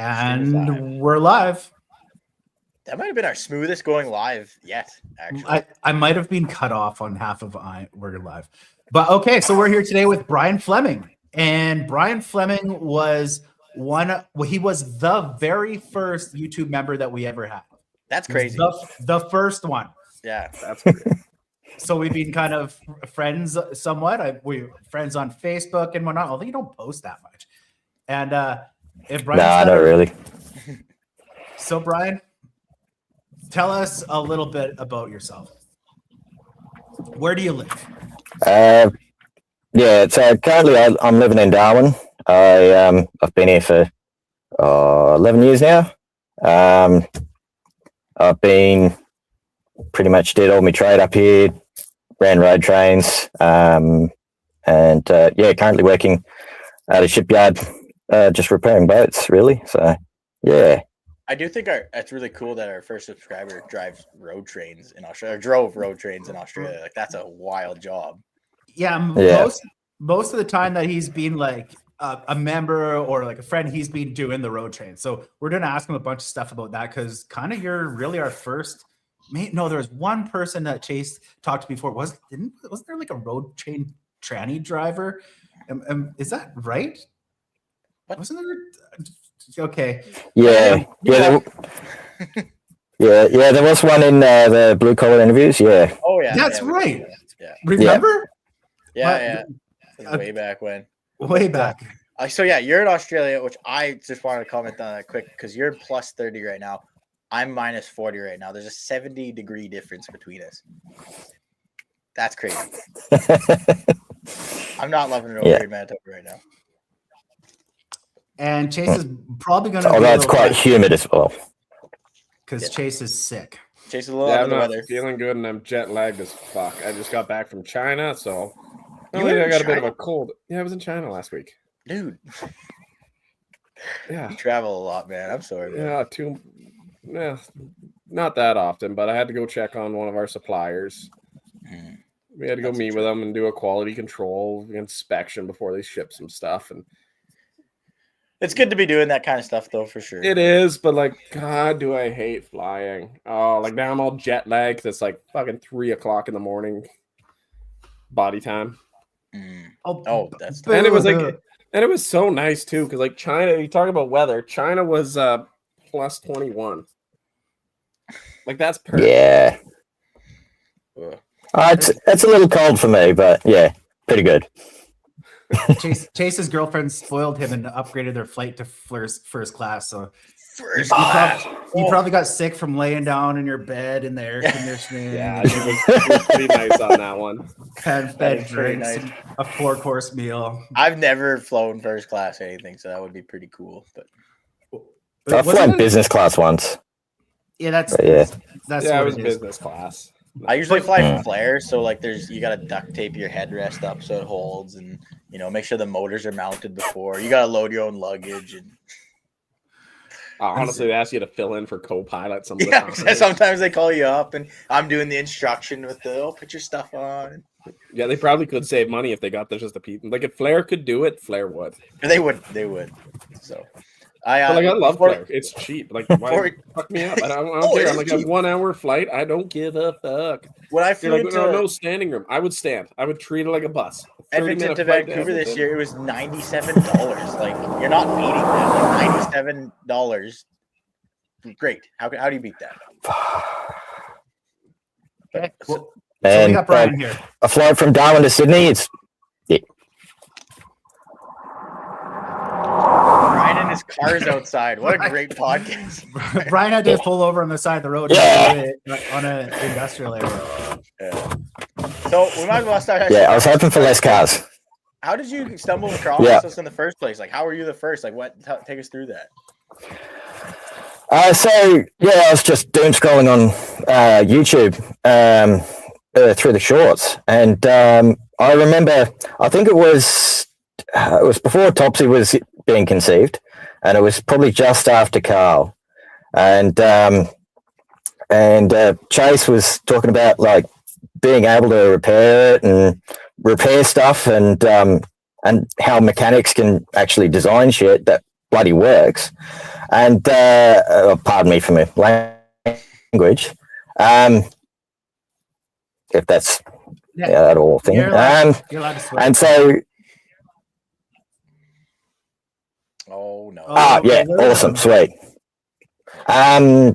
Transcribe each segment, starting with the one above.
And we're live. That might have been our smoothest going live yet, actually. I might have been cut off on half of we're live. But okay, so we're here today with Bryan Fleming. And Bryan Fleming was he was the very first YouTube member that we ever had. That's crazy. The first one. Yeah, that's crazy. So we've been kind of friends somewhat. We're friends on Facebook and whatnot, although you don't post that much. And if Bryan, not really. So Bryan, tell us a little bit about yourself. Where do you live? So currently I'm living in Darwin. I've been here for 11 years now. I've been pretty much did all my trade up here, ran road trains, and currently working at a shipyard, just repairing boats, really. So, yeah. I do think it's really cool that our first subscriber drives road trains in Australia, or drove road trains in Australia. Like, that's a wild job. Yeah. Most of the time that he's been like a member or like a friend, he's been doing the road train. So we're going to ask him a bunch of stuff about that because kind of you're really our first. No, there was one person that Chase talked to before. Wasn't there like a road train tranny driver? Is that right? What? Wasn't there? Okay. Yeah. There was one in the blue collar interviews. Yeah. Oh yeah. That's right. Yeah. Remember? Yeah. Way back when. Way back. So yeah, you're in Australia, which I just wanted to comment on that quick because you're plus 30 right now. I'm minus 40 right now. There's a 70-degree difference between us. That's crazy. I'm not loving it over in Manitoba right now. And Chase is probably going to. Although it's quite humid as well. Because Chase is sick. Chase is a little under the weather. Feeling good, and I'm jet lagged as fuck. I just got back from China, so I got a bit of a cold. Yeah, I was in China last week, dude. Yeah, you travel a lot, man. I'm sorry, man. Yeah, not that often, but I had to go check on one of our suppliers. We had to go meet with them and do a quality control inspection before they ship some stuff. And it's good to be doing that kind of stuff, though, for sure. It is, but like, God, do I hate flying. Oh, like now I'm all jet lagged. It's like fucking 3:00 in the morning body time. That's and it was like, and it was so nice too, because like China, you talk about weather. China was plus 21. Like that's perfect. Yeah. It's a little cold for me, but yeah, pretty good. Chase's girlfriend spoiled him and upgraded their flight to first class. So you probably got sick from laying down in your bed in the air conditioning. Yeah, it was pretty nice on that one. Had fed drinks, a 4-course meal. I've never flown first class or anything, so that would be pretty cool. But I've flown business class once. Yeah, that's it was business class. I usually fly from Flair, so like you gotta duct tape your headrest up so it holds, and make sure the motors are mounted before. You gotta load your own luggage, and honestly, they ask you to fill in for co-pilot. Sometimes they call you up, and I'm doing the instruction with put your stuff on. Yeah, they probably could save money if they got just the people. Like if Flair could do it, Flair would. They would. So. I love Flair. It's cheap. Like, why fuck me up? I don't care. I'm like a 1-hour flight. I don't give a fuck. When I flew no standing room, I would stand. I would treat it like a bus. Edmonton to Vancouver this year, it was $97. Like, you're not beating that. Like $97. Great. How do you beat that? Okay. So we got Bryan here. A flight from Darwin to Sydney. It's Bryan and his car's outside. What a great podcast. Bryan had to pull over on the side of the road on an industrial area. Yeah. So we might as well start. I was hoping for less cars. How did you stumble across us in the first place? Like, how were you the first? Like, take us through that. I was just doom scrolling on YouTube through the shorts, and I remember, I think it was before Topsy was being conceived, and it was probably just after Carl, and Chase was talking about like being able to repair it and repair stuff, and how mechanics can actually design shit that bloody works. And pardon me for my language. If that's that all thing. You're allowed to swear. And so. Oh no! Yeah, awesome, sweet. Where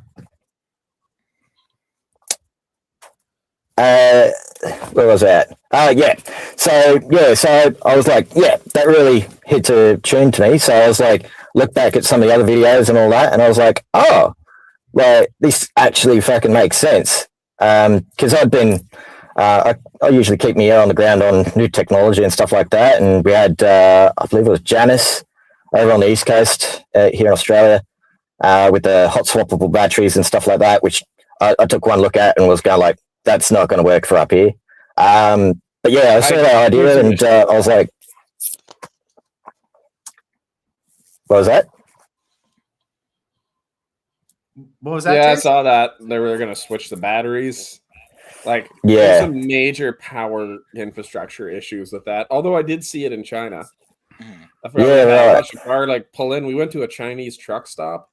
was that? Yeah. So I was like, yeah, that really hits a tune to me. So I was like, look back at some of the other videos and all that, and I was like, oh, well, this actually fucking makes sense. Because I'd been, I usually keep my ear on the ground on new technology and stuff like that, and we had, I believe it was Janice over on the East Coast here in Australia with the hot swappable batteries and stuff like that, which I took one look at and was going like, that's not going to work for up here. But yeah, I saw that idea and I was like, what was that? What was that? Yeah, Jake? I saw that they were going to switch the batteries. Like, Yeah. there's some major power infrastructure issues with that. Although I did see it in China. I forgot I watched a car like pull in. We went to a Chinese truck stop,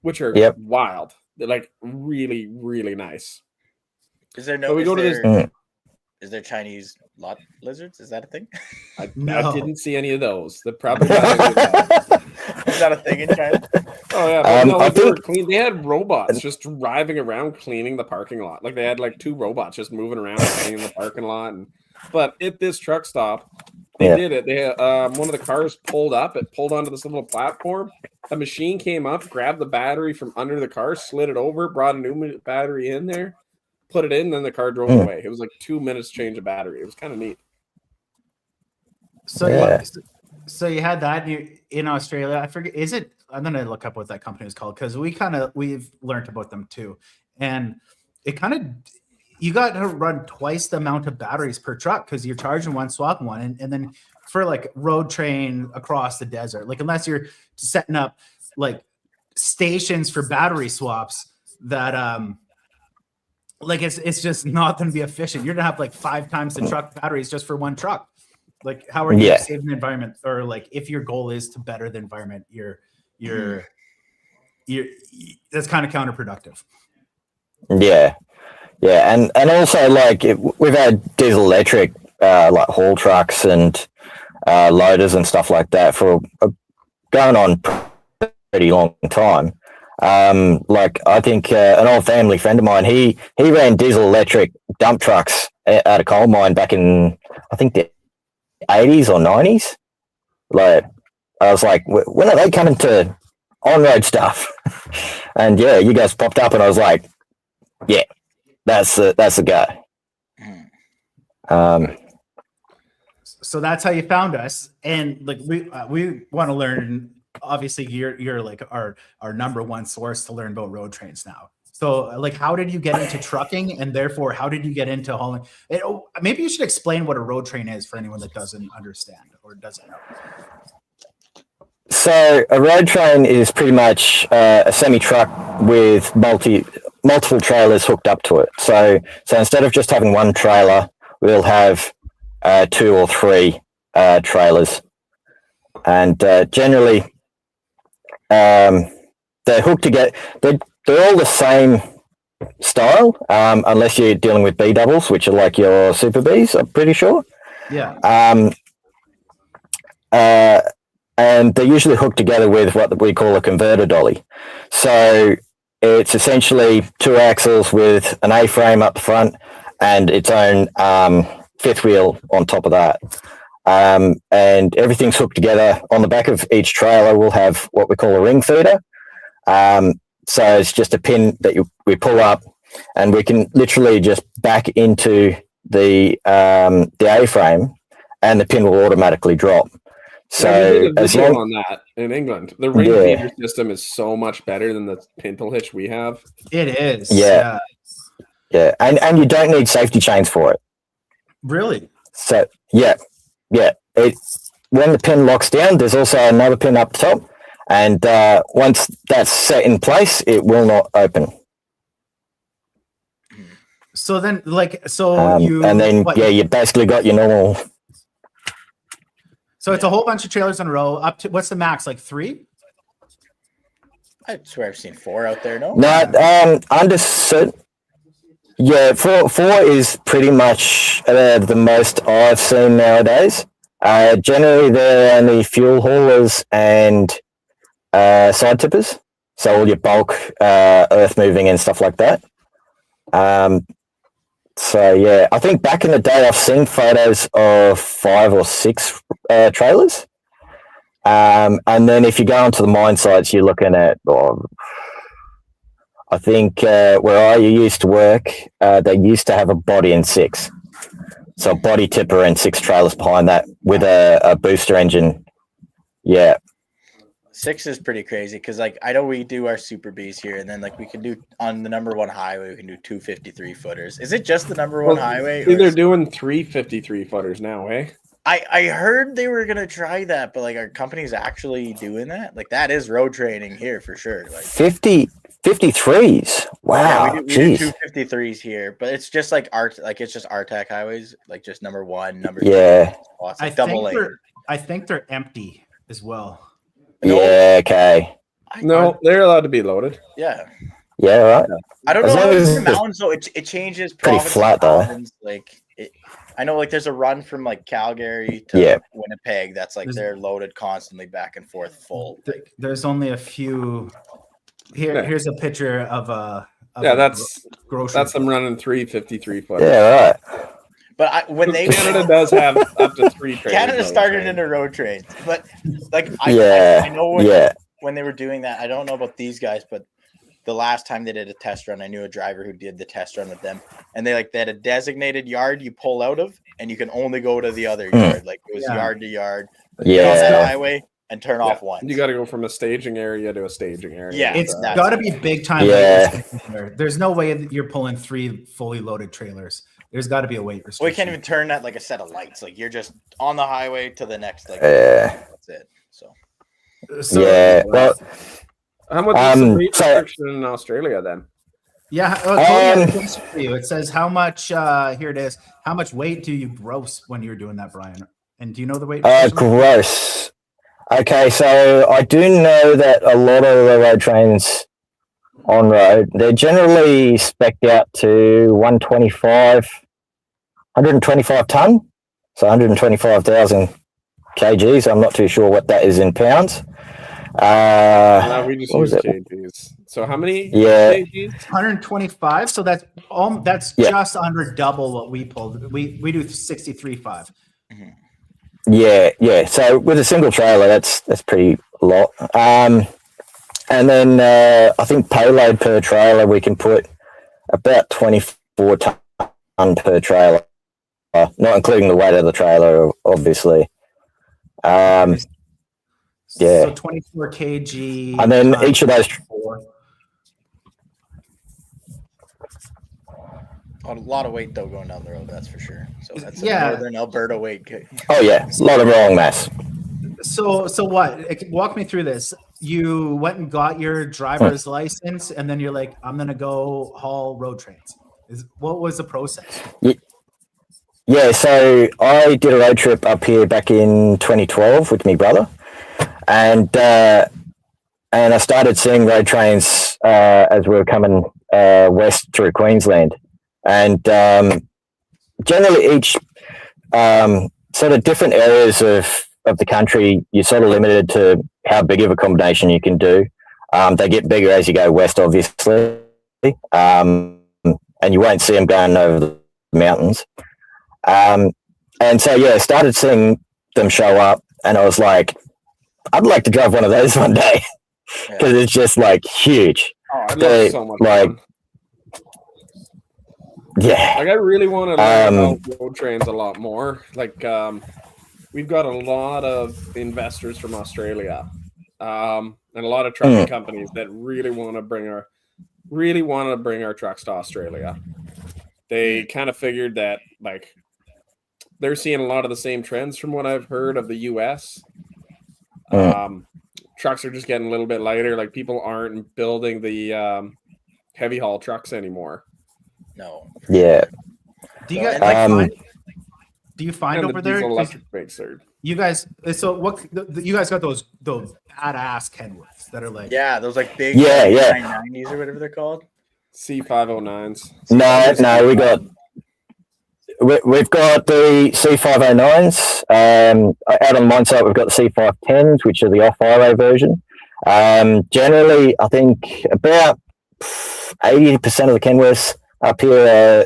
which are wild. They're like really, really nice. Is there is there Chinese lot lizards? Is that a thing? I didn't see any of those. They're probably not. Is that a thing in China? Oh yeah, no, like, they were clean. They had robots just driving around cleaning the parking lot. Like they had like 2 robots just moving around cleaning the parking lot. But at this truck stop, they did it. They one of the cars pulled up. It pulled onto this little platform. A machine came up, grabbed the battery from under the car, slid it over, brought a new battery in there, put it in, then the car drove away. It was like 2 minutes change of battery. It was kind of neat. So you had that in Australia. I forget. Is it? I'm gonna look up what that company is called because we've learned about them too, and it kind of you got to run twice the amount of batteries per truck because you're charging one, swapping one, and then for like road train across the desert, like unless you're setting up like stations for battery swaps that like it's just not going to be efficient. You're gonna have like 5 times the truck batteries just for one truck. Like how are you saving the environment? Or like if your goal is to better the environment, you're that's kind of counterproductive. Yeah, and also like we've had diesel electric like haul trucks and loaders and stuff like that for going on pretty long time. Like I think an old family friend of mine, he ran diesel electric dump trucks at a coal mine back in I think the 80s or 90s. Like I was like, when are they coming to on-road stuff? And yeah, you guys popped up and I was like, yeah, that's the guy. So that's how you found us, and like we want to learn. Obviously, you're like our number one source to learn about road trains now. So like, how did you get into trucking, and therefore, how did you get into hauling? Maybe you should explain what a road train is for anyone that doesn't understand or doesn't know. So a road train is pretty much a semi-truck with multiple trailers hooked up to it. So instead of just having one trailer, we'll have 2 or 3 trailers, and generally they're hooked together. They're all the same style, unless you're dealing with B doubles, which are like your Super Bs, I'm pretty sure. Yeah. And they're usually hooked together with what we call a converter dolly. So it's essentially 2 axles with an A-frame up the front and its own 5th wheel on top of that. And everything's hooked together. On the back of each trailer, we'll have what we call a ring feeder. So it's just a pin that we pull up, and we can literally just back into the A-frame, and the pin will automatically drop. So we did a video on that in England. The ring feeder system is so much better than the pintle hitch we have. It is. Yeah. And you don't need safety chains for it. Really? So yeah. When the pin locks down, there's also another pin up top, and once that's set in place, it will not open. So then, you basically got your normal. So it's a whole bunch of trailers in a row. Up to what's the max? Like 3? I swear I've seen 4 out there. No. No, under certain. Yeah, four is pretty much the most I've seen nowadays. Generally, they're only fuel haulers and side tippers, so all your bulk, earth moving and stuff like that. So yeah, I think back in the day, I've seen photos of 5 or 6 trailers, and then if you go onto the mine sites, you're looking at. I think where I used to work, they used to have a body and 6. So a body tipper and 6 trailers behind that with a booster engine. Yeah. 6 is pretty crazy because, like, I know we do our Super Bs here, and then, like, we can do on the number 1 highway, we can do 2 53-footers. Is it just the number 1 highway? They're doing 3 53-footers now, eh? I heard they were gonna try that, but like, our company's actually doing that. Like, that is road training here for sure. Like 53s. Wow. Yeah, we do 2 53s here, but it's just like it's just RTAC highways, like just number 1, number 2. Yeah. I think they're empty as well. Yeah. Okay. No, they're allowed to be loaded. Yeah. Yeah. Right. I don't know. In the mountains, though, it changes. Pretty flat though. Like I know, like, there's a run from like Calgary to Winnipeg that's like they're loaded constantly back and forth full. Like, there's only a few. Here's a picture of a. That's them running 3 53-footers. Yeah, right. But Canada does have up to 3 trains. Canada started into road trains, but like I know when they were doing that. I don't know about these guys, but the last time they did a test run, I knew a driver who did the test run with them, and they had a designated yard you pull out of, and you can only go to the other yard. Like, it was yard to yard. Get on that highway and turn off once. You got to go from a staging area to a staging area. Yeah, it's got to be big time. Yeah. There's no way that you're pulling 3 fully loaded trailers. There's got to be a weight restriction. Well, you can't even turn that like a set of lights. Like, you're just on the highway to the next. Like, that's it. So yeah. Well. How much is the weight restriction in Australia then? Yeah, for you. It says how much. Here it is. How much weight do you gross when you're doing that, Brian? And do you know the weight? Gross. Okay, so I do know that a lot of the road trains on road, they're generally spec'd out to 125 ton, so 125,000 kgs. I'm not too sure what that is in pounds. We just use kgs. So how many? Yeah, kgs? 125. So that's just under double what we pulled. We do 63.5. Yeah. So with a single trailer, that's pretty a lot. And then I think payload per trailer, we can put about 24 ton per trailer, not including the weight of the trailer, obviously. So 24 kg. And then each of those. A lot of weight though going down the road, that's for sure. So that's northern Alberta weight. Oh yeah, a lot of rolling mass. So what? Walk me through this. You went and got your driver's license, and then you're like, I'm gonna go haul road trains. What was the process? Yeah, so I did a road trip up here back in 2012 with my brother, and I started seeing road trains as we were coming west through Queensland. And generally each sort of different areas of the country, you're sort of limited to how big of a combination you can do. They get bigger as you go west, obviously, and you won't see them going over the mountains. And so, I started seeing them show up, and I was like, I'd like to drive one of those one day because it's just like huge. Oh, I love so much fun. Yeah, like I really want to learn about road trains a lot more. Like we've got a lot of investors from Australia, and a lot of trucking companies that really want to bring our trucks to Australia. They kind of figured that like they're seeing a lot of the same trends from what I've heard of the US. Trucks are just getting a little bit lighter. Like people aren't building the heavy haul trucks anymore. No. Yeah. Do you guys do you find and over the there? electric brakes are You guys, so what? You guys got those badass Kenworths that are like those like big 990s or whatever they're called. C509s. No, we've got the C509s. Out on mine site, we've got the C510s, which are the off-highway version. Generally, I think about 80% of the Kenworths up here are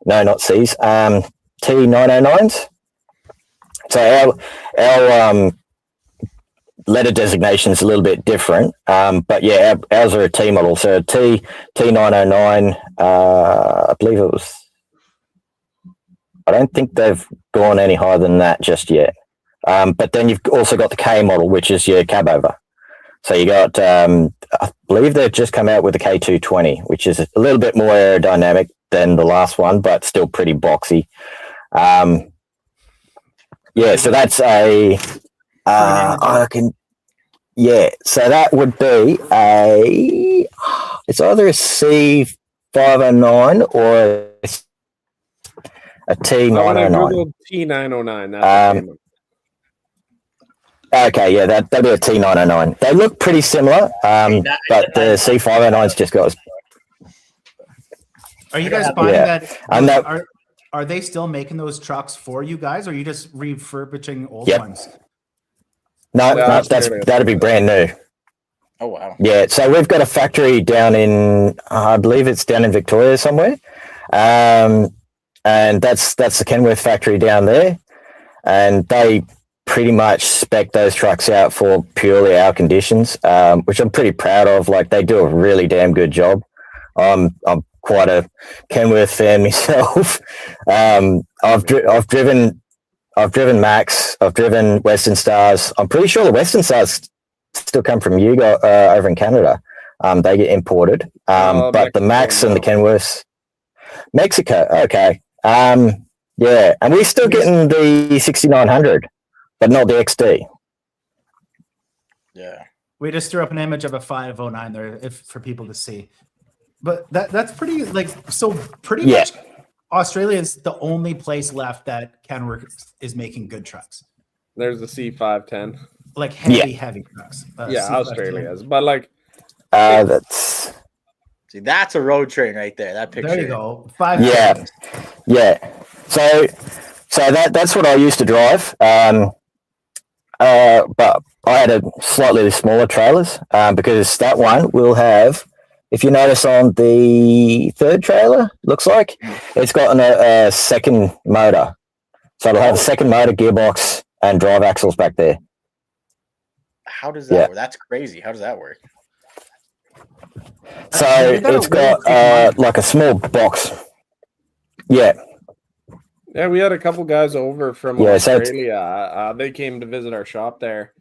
not C's, T909s. So our letter designation is a little bit different, but yeah, ours are a T model. So T909, I believe it was. I don't think they've gone any higher than that just yet. But then you've also got the K model, which is your cab over. So you got, I believe they've just come out with the K220, which is a little bit more aerodynamic than the last one, but still pretty boxy. So that's a. So that would be it's either a C509 or a T909. T909. Okay, yeah, that'd be a T909. They look pretty similar, but the C509's just got. Are you guys finding that? Are they still making those trucks for you guys, or are you just refurbishing old ones? No, that'd be brand new. Oh wow! Yeah, so we've got a factory down in, I believe it's down in Victoria somewhere, and that's the Kenworth factory down there, and they pretty much spec those trucks out for purely our conditions, which I'm pretty proud of. Like, they do a really damn good job. I'm quite a Kenworth fan myself. I've driven Max. I've driven Western Stars. I'm pretty sure the Western Stars still come from you guys over in Canada. They get imported. But Mexico, the Max and the Kenworths, Mexico. Okay. And we're still getting the 6900, but not the XD. Yeah. We just threw up an image of a 509 there for people to see. But that's pretty much Australia is the only place left that Kenworth is making good trucks. There's the C510. Like heavy trucks. Australia is. But like that's a road train right there. That picture. There you go. Yeah. So that's what I used to drive. But I had a slightly smaller trailers because that one will have. If you notice on the third trailer, looks like it's got a second motor. So it'll have a second motor, gearbox, and drive axles back there. How does that work? That's crazy. How does that work? So it's got like a small box. Yeah. Yeah, we had a couple guys over from Australia. They came to visit our shop there.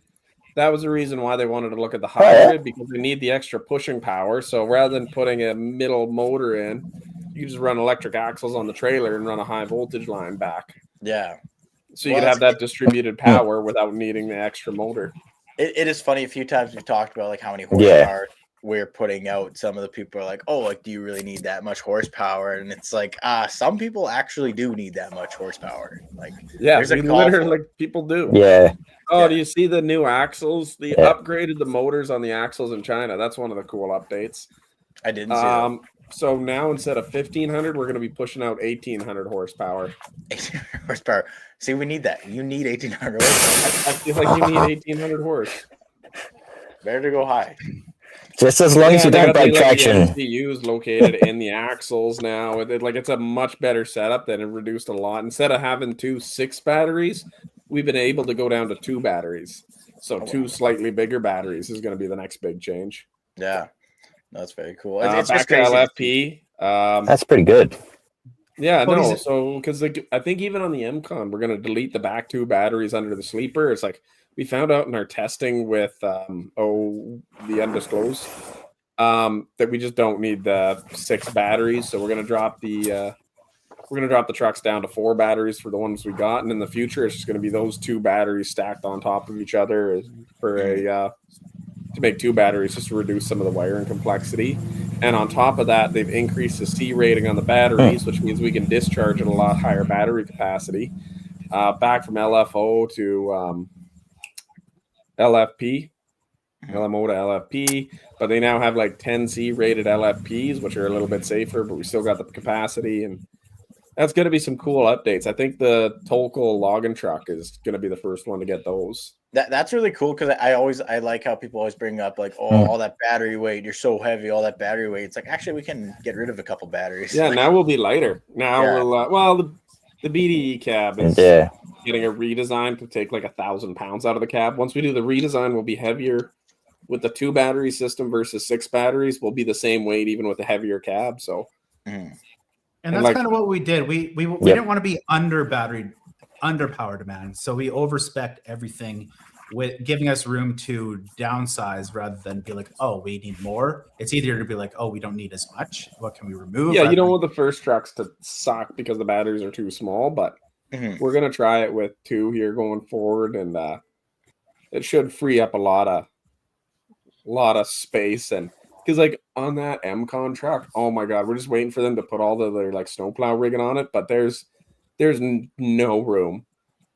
That was the reason why they wanted to look at the hybrid, because they need the extra pushing power. So rather than putting a middle motor in, you just run electric axles on the trailer and run a high voltage line back. Yeah. So you could have that distributed power without needing the extra motor. It is funny. A few times we've talked about like how many horsepower we're putting out. Some of the people are like, "Oh, like, do you really need that much horsepower?" And it's like, some people actually do need that much horsepower. Like, people do. Yeah. Oh, do you see the new axles? They upgraded the motors on the axles in China. That's one of the cool updates. I didn't see that. So now instead of 1,500, we're going to be pushing out 1,800 horsepower. 1,800 horsepower. See, we need that. You need 1,800 horsepower. I feel like you need 1,800 horse. Better to go high. Just as long as you don't break traction. The MCUs located in the axles now. It's a much better setup that it reduced a lot. Instead of having 6 batteries, we've been able to go down to 2 batteries. So 2 slightly bigger batteries is going to be the next big change. Yeah, that's very cool. It's back to LFP. That's pretty good. Yeah, no. So because I think even on the MCon, we're going to delete the back 2 batteries under the sleeper. It's like we found out in our testing with the undisclosed that we just don't need the 6 batteries. So we're going to drop the trucks down to 4 batteries for the ones we got, and in the future it's just going to be those 2 batteries stacked on top of each other to make 2 batteries, just to reduce some of the wiring complexity. And on top of that, they've increased the C rating on the batteries, which means we can discharge at a lot higher battery capacity. back from LFO to LFP, LMO to LFP, but they now have like 10C rated LFPs, which are a little bit safer, but we still got the capacity, and that's going to be some cool updates. I think the Tolko logging truck is going to be the first one to get those. That's really cool because I like how people always bring up like, oh, all that battery weight, you're so heavy, all that battery weight. It's like, actually, we can get rid of a couple batteries. Yeah, like, now we'll be lighter. Now we'll the BDE cab is getting a redesign to take like 1,000 pounds out of the cab. Once we do the redesign, we'll be heavier with the 2 battery system versus 6 batteries. We'll be the same weight even with a heavier cab. So, and that's like, kind of what we did. We didn't want to be under power demand, so we overspec everything, with giving us room to downsize rather than be like, oh, we need more. It's easier to be like, oh, we don't need as much. What can we remove? Yeah, you don't want the first trucks to suck because the batteries are too small, but we're gonna try it with 2 here going forward, and it should free up a lot of space. And because like on that MCon truck, oh my god, we're just waiting for them to put all their like snowplow rigging on it, but there's no room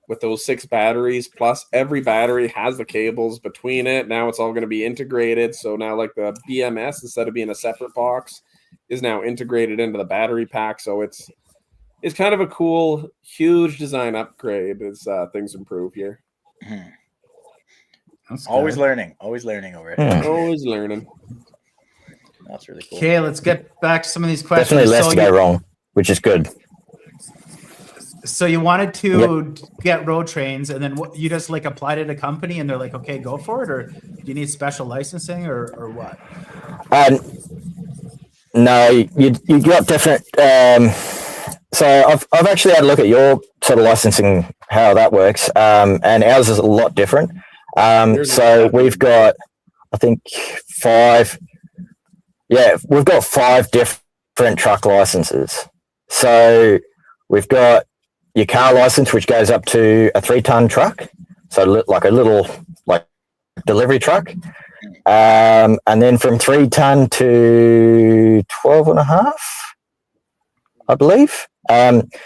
with those 6 batteries, plus every battery has the cables between it. Now it's all going to be integrated. So now like the BMS, instead of being a separate box, is now integrated into the battery pack. So it's kind of a cool, huge design upgrade as things improve here. Always learning over it. Always learning. That's really cool. Okay, let's get back to some of these questions. Definitely less to go wrong, which is good. So you wanted to get road trains, and then you just like applied at a company, and they're like, "Okay, go for it," or do you need special licensing, or what? No, you got different. So I've actually had a look at your sort of licensing, how that works, and ours is a lot different. So we've got, I think, 5. Yeah, we've got 5 different truck licenses. So we've got your car license, which goes up to a 3-ton truck, so like a little like delivery truck, and then from 3-ton to 12.5, I believe.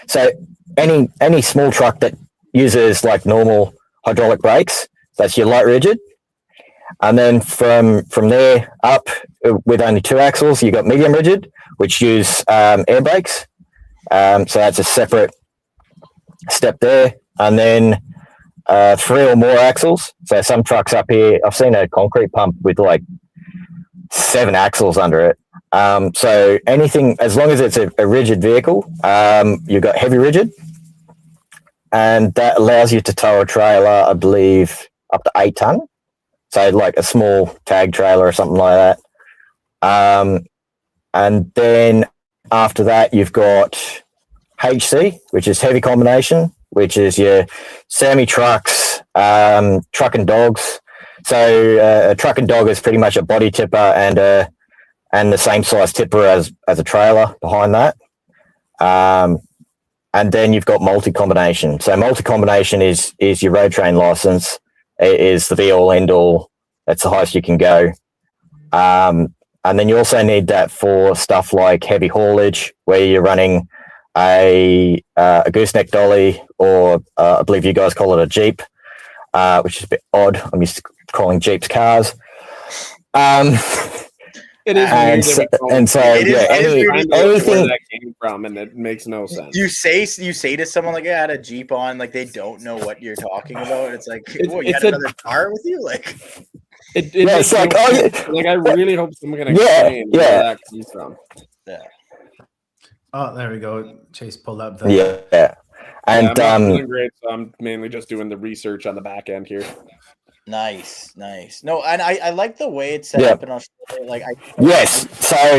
So any small truck that uses like normal hydraulic brakes, that's your light rigid, and then from there up with only 2 axles, you got medium rigid, which use air brakes. So that's a separate step there, and then 3 or more axles. So some trucks up here, I've seen a concrete pump with like 7 axles under it. So anything, as long as it's a rigid vehicle, you've got heavy rigid, and that allows you to tow a trailer, I believe, up to 8 ton. So like a small tag trailer or something like that. And then after that, you've got HC, which is heavy combination, which is your semi-trucks, truck and dogs. So a truck and dog is pretty much a body tipper and the same size tipper as a trailer behind that. And then you've got multi-combination. So multi-combination is your road train license. It is the be-all, end-all. That's the highest you can go. And then you also need that for stuff like heavy haulage, where you're running a gooseneck dolly, or I believe you guys call it a Jeep, which is a bit odd. I'm used to calling Jeeps cars. It is everything where that came from, and it makes no sense. You say to someone like, I had a Jeep on, like they don't know what you're talking about. It's like, you had another car with you, like. It's like, I really hope someone can explain where that comes from. Yeah. Oh, there we go. Chase pulled up the and I'm not feeling great, so I'm mainly just doing the research on the back end here. Nice. No, and I like the way it's set up in Australia. Like, I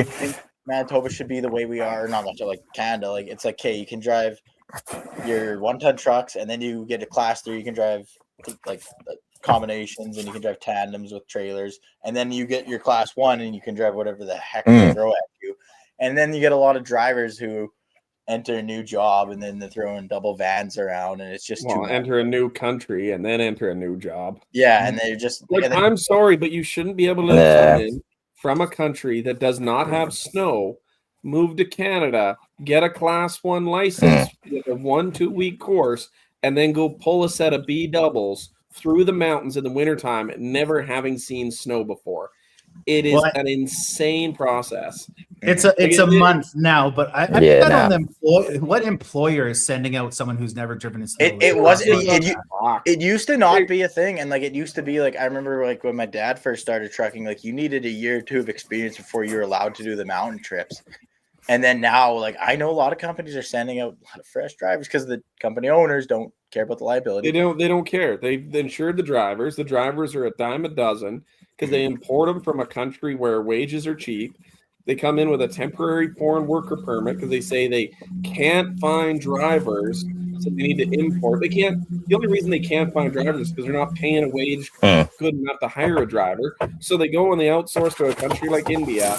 think Manitoba should be the way we are, not much like Canada. Like, it's like, okay, you can drive your 1-ton trucks, and then you get a class 3. You can drive like combinations, and you can drive tandems with trailers, and then you get your class 1, and you can drive whatever the heck they throw at you. And then you get a lot of drivers who enter a new job, and then they're throwing double vans around, and it's just enter a new country and then enter a new job. Yeah, and they're just like, I'm sorry, but you shouldn't be able to come in from a country that does not have snow, move to Canada, get a class 1 license with a 1-2 week course, and then go pull a set of B doubles through the mountains in the wintertime, never having seen snow before. It is an insane process. It's a month now, but I don't know what employer is sending out someone who's never driven in snow. It used to not be a thing, and like it used to be like I remember like when my dad first started trucking, like you needed a year or two of experience before you were allowed to do the mountain trips. And then now, like I know a lot of companies are sending out a lot of fresh drivers because the company owners don't care about the liability. They don't care. They've insured the drivers. The drivers are a dime a dozen because they import them from a country where wages are cheap. They come in with a temporary foreign worker permit because they say they can't find drivers, so they need to import. They can't. The only reason they can't find drivers is because they're not paying a wage good enough to hire a driver. So they go and they outsource to a country like India,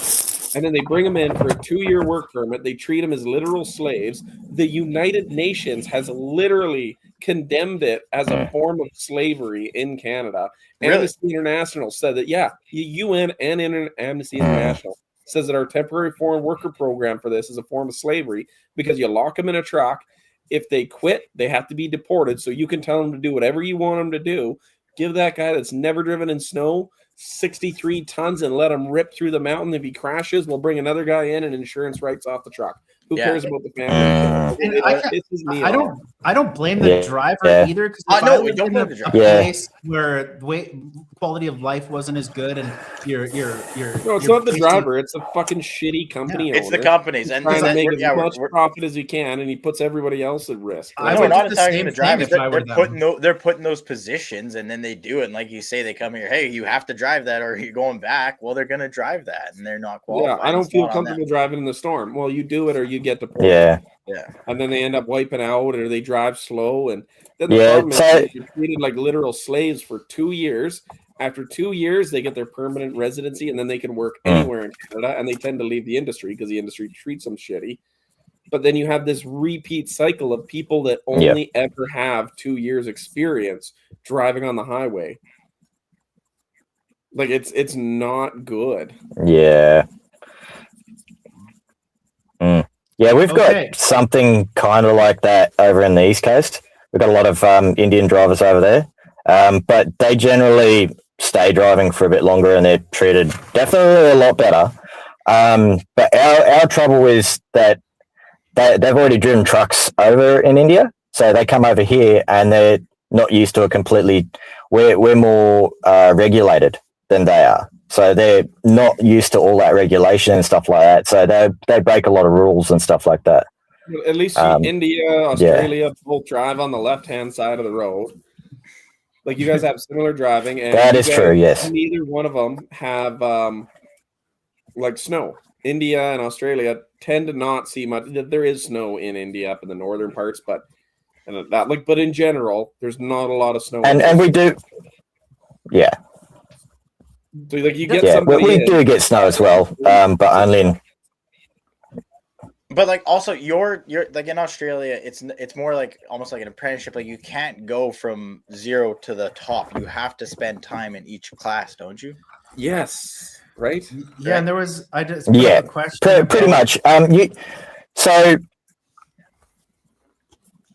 and then they bring them in for a 2-year work permit. They treat them as literal slaves. The United Nations has literally condemned it as a form of slavery in Canada. Really? Amnesty International said that, the UN and Amnesty International says that our temporary foreign worker program for this is a form of slavery because you lock them in a truck. If they quit, they have to be deported. So you can tell them to do whatever you want them to do. Give that guy that's never driven in snow 63 tons and let him rip through the mountain. If he crashes, we'll bring another guy in and insurance writes off the truck. Who cares about the family? I don't blame the driver either, because we don't blame the driver. Place where quality of life wasn't as good, and it's not the driver; it's a fucking shitty company. It's the companies, and trying to make as much profit as he can, and he puts everybody else at risk. We're not attacking the drivers. They're putting those positions, and then they do it. And like you say, they come here. Hey, you have to drive that, or you're going back. Well, they're going to drive that, and they're not qualified. Yeah, I don't feel comfortable driving in the storm. Well, you do it, or you get deported. Yeah. And then they end up wiping out, or they drive slow, and then the problem is they're treated like literal slaves for 2 years. After 2 years, they get their permanent residency, and then they can work anywhere in Canada, and they tend to leave the industry because the industry treats them shitty. But then you have this repeat cycle of people that only ever have 2 years experience driving on the highway. Like it's not good. Yeah. Yeah, we've got something kind of like that over in the East Coast. We've got a lot of Indian drivers over there, but they generally stay driving for a bit longer and they're treated definitely a lot better. But our trouble is that they've already driven trucks over in India, so they come over here and they're not used to a completely. We're more regulated than they are. So they're not used to all that regulation and stuff like that. So they break a lot of rules and stuff like that. At least India, Australia both drive on the left-hand side of the road. Like you guys have similar driving. And that is true, yes. Neither one of them have like snow. India and Australia tend to not see much. There is snow in India up in the northern parts, but in general, there's not a lot of snow. And we do, So like you get we do get snow as well, but only in. But like also you're like in Australia, it's more like almost like an apprenticeship. Like you can't go from zero to the top. You have to spend time in each class, don't you? Yes. Right. Yeah, and there was a question. Pretty much.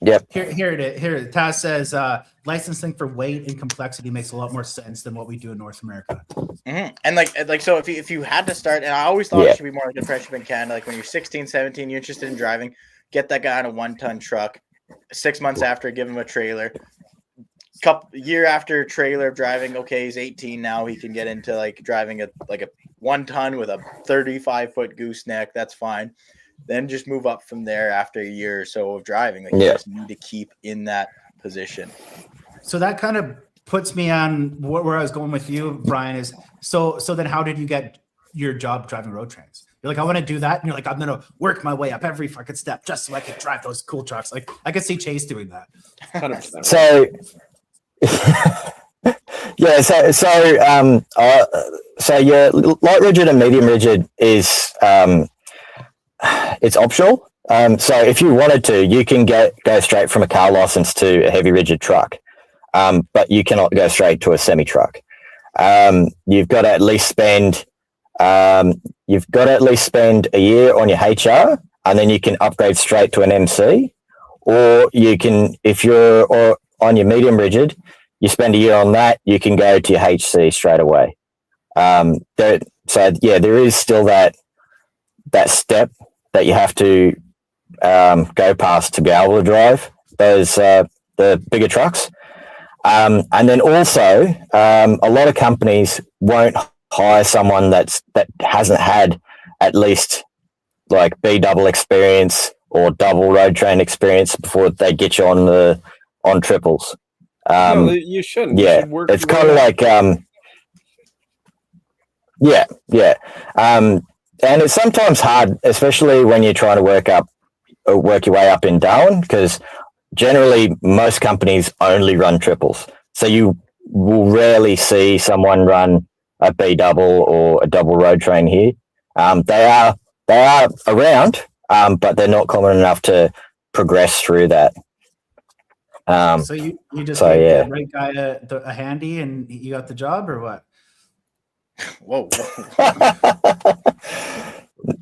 Yep. Here it is. Taz says licensing for weight and complexity makes a lot more sense than what we do in North America. Mm-hmm. And like so if you had to start, and I always thought it should be more like an apprenticeship in Canada. Like when you're 16, 17, you're interested in driving, get that guy on a 1-ton truck. 6 months after, give him a trailer. Year after trailer driving, okay, he's 18 now. He can get into like driving a 1-ton with a 35-foot gooseneck. That's fine. Then just move up from there after a year or so of driving. Like you just need to keep in that position. So that kind of puts me on where I was going with you, Brian, is so then how did you get your job driving road trains? You're like, I want to do that. And you're like, I'm going to work my way up every fucking step just so I can drive those cool trucks. Like I could see Chase doing that. 100%. So yeah, light rigid and medium rigid is it's optional. So if you wanted to, you can go straight from a car license to a heavy rigid truck, but you cannot go straight to a semi truck. You've got to at least spend a year on your HR, and then you can upgrade straight to an MC, or you can, if you're on your medium rigid, you spend a year on that, you can go to your HC straight away. There is still that step that you have to go past to be able to drive those the bigger trucks. And then also, a lot of companies won't hire someone that hasn't had at least like B double experience or double road train experience before they get you on triples. No, you shouldn't. Yeah, you should work it's kind of like and it's sometimes hard, especially when you're trying to work your way up in Darwin, because generally most companies only run triples. So you will rarely see someone run a B double or a double road train here. They are around, but they're not common enough to progress through that. So you just gave the right guy a handy and you got the job, or what? Whoa.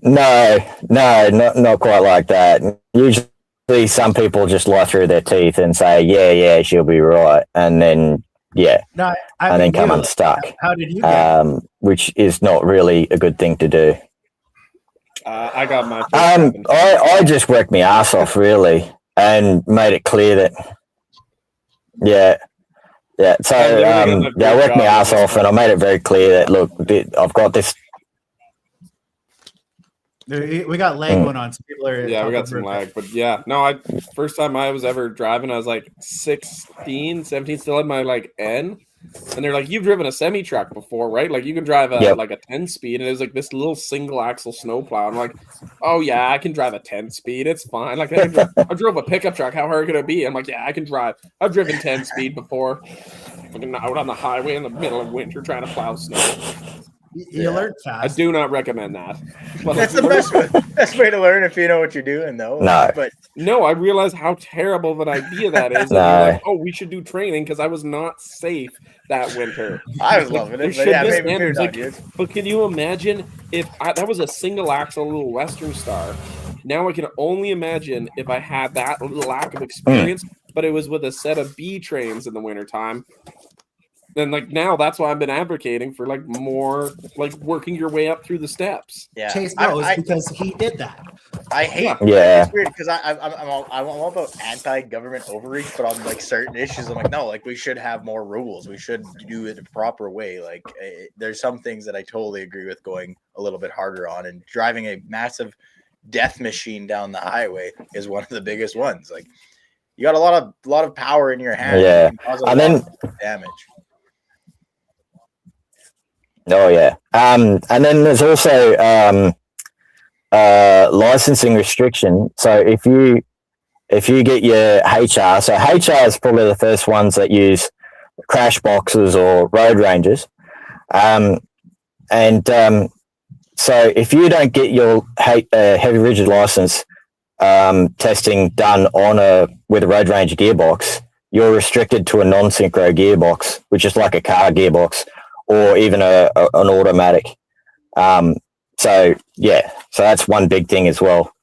No, not quite like that. Usually some people just lie through their teeth and say, yeah, she'll be right. And then, come unstuck. How did you get which is not really a good thing to do. I got my I just worked my ass off, really, and made it clear that, So, I worked my ass off, and I made it very clear that, look, I've got this. We got lag going on. Some people are we got some lag, but first time I was ever driving, I was like 16, 17, still had my like N, and they're like, you've driven a semi truck before, right? Like you can drive like a 10 speed, and it was like this little single axle snowplow. I'm like, oh yeah, I can drive a 10 speed. It's fine. Like I drove a pickup truck. How hard could it be? I'm like, yeah, I can drive. I've driven 10 speed before. Fucking out on the highway in the middle of winter trying to plow snow. You learn fast. I do not recommend that. But that's the best way to learn if you know what you're doing, though. No, I realized how terrible of an idea that is. No. Like, oh, we should do training because I was not safe that winter. I was loving it. But can you imagine if that was a single axle little Western Star? Now I can only imagine if I had that lack of experience, but it was with a set of B trains in the wintertime. And like now, that's why I've been advocating for like more like working your way up through the steps. Yeah, Chase knows because he did that. I hate. Yeah, it's weird because I'm all about anti-government overreach, but on like certain issues, I'm like, no, like we should have more rules. We should do it a proper way. Like there's some things that I totally agree with going a little bit harder on, and driving a massive death machine down the highway is one of the biggest ones. Like you got a lot of power in your hand. Yeah, and then damage. Oh yeah, and then there's also licensing restriction. So if you get your HR, so HR is probably the first ones that use crash boxes or road rangers, so if you don't get your heavy rigid license testing done with a road ranger gearbox, you're restricted to a non-synchro gearbox, which is like a car gearbox, or even an automatic. So that's one big thing as well.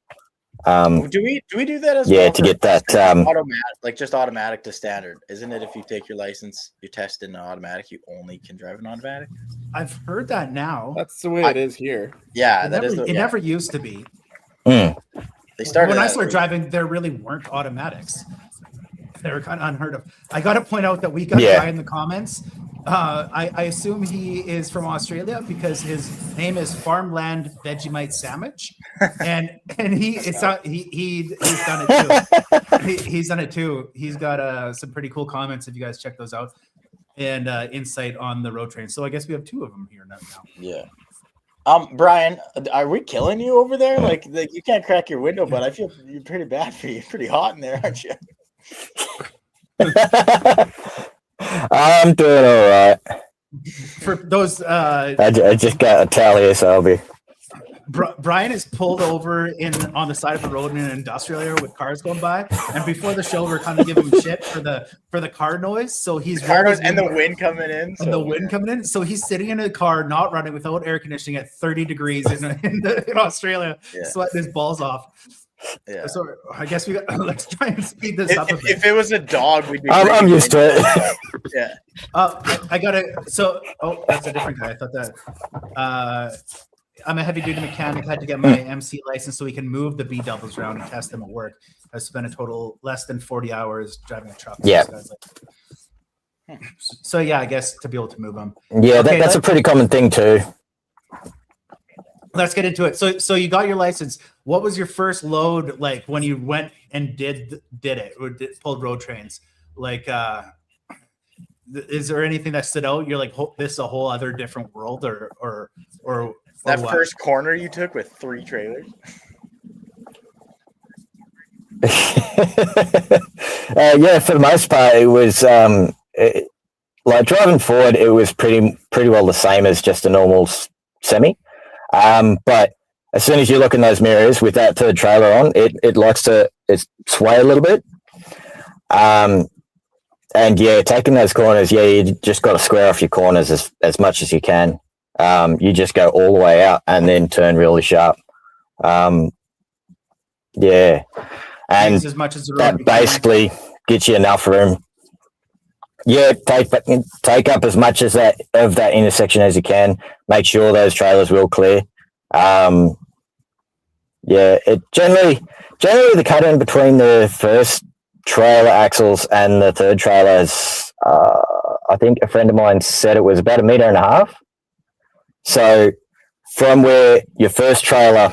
Do we do that as well? Yeah, to get that automatic, like just automatic to standard, isn't it? If you take your license, you test in an automatic, you only can drive an automatic. I've heard that now. That's the way it is here. Yeah, it never used to be. Mm. They started when I started driving, there really weren't automatics. They were kind of unheard of. I got to point out that we got a guy in the comments. I assume he is from Australia because his name is Farmland Vegemite Sandwich, and he's done it too. He's done it too. He's got some pretty cool comments if you guys check those out, and insight on the road train. So I guess we have two of them here now. Yeah. Bryan, are we killing you over there? Like you can't crack your window, but I feel you're pretty bad for you. You're pretty hot in there, aren't you? I'm doing all right. For those, I just got a tally here, so I'll be. Bryan is pulled over on the side of the road in an industrial area with cars going by, and before the show, we're kind of giving him shit for the car noise. So he's car noise and the wind coming in. So he's sitting in a car, not running, without air conditioning at 30 degrees in Australia, sweating his balls off. Yeah. So I guess let's try and speed this up a bit. If it was a dog, we'd be. I'm used to it. Yeah. I got it. So, that's a different guy. I thought that. I'm a heavy duty mechanic. Had to get my MC license so we can move the B doubles around and test them at work. I spent a total less than 40 hours driving a truck. Yeah. So yeah, I guess to be able to move them. Yeah, okay, that's a pretty common thing too. Let's get into it. So you got your license. What was your first load like when you went and did it or pulled road trains? Like, is there anything that stood out? You're like, this is a whole other different world, or that what? First corner you took with 3 trailers. Yeah, for the most part, it was like driving forward. It was pretty well the same as just a normal semi. But as soon as you look in those mirrors with that third trailer on, it likes to sway a little bit. And yeah, taking those corners, yeah, you just got to square off your corners as much as you can. You just go all the way out and then turn really sharp. Yeah, and as much as that basically gets you enough room. Yeah, take up as much as that intersection as you can. Make sure those trailers will clear. Yeah, it generally the cut in between the first trailer axles and the third trailer is, I think a friend of mine said it was about 1.5 meters. So from where your first trailer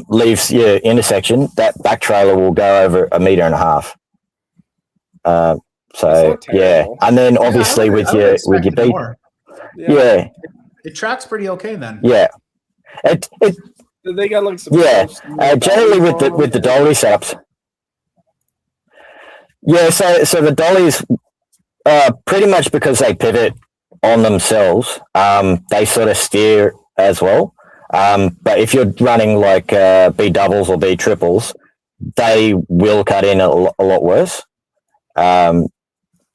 leaves your intersection, that back trailer will go over 1.5 meters. So yeah, and then obviously with your beat, yeah, it tracks pretty okay then. Yeah, they got like some generally with the dolly setups. Yeah, so the dollies, pretty much because they pivot on themselves, they sort of steer as well. But if you're running like B doubles or B triples, they will cut in a lot worse.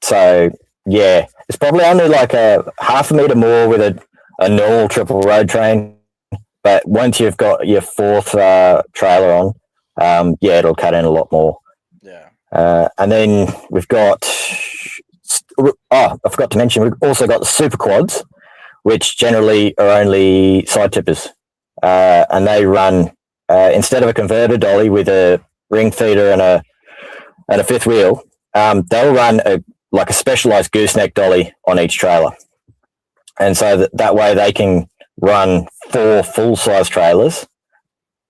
So yeah, it's probably only like a 0.5 meter more with a normal triple road train. But once you've got your fourth trailer on, yeah, it'll cut in a lot more. Yeah. And then we've got, I forgot to mention, we've also got the super quads, which generally are only side tippers. And they run, instead of a converter dolly with a ring feeder and a fifth wheel, they'll run like a specialized gooseneck dolly on each trailer. And so that way they can run 4 full-size trailers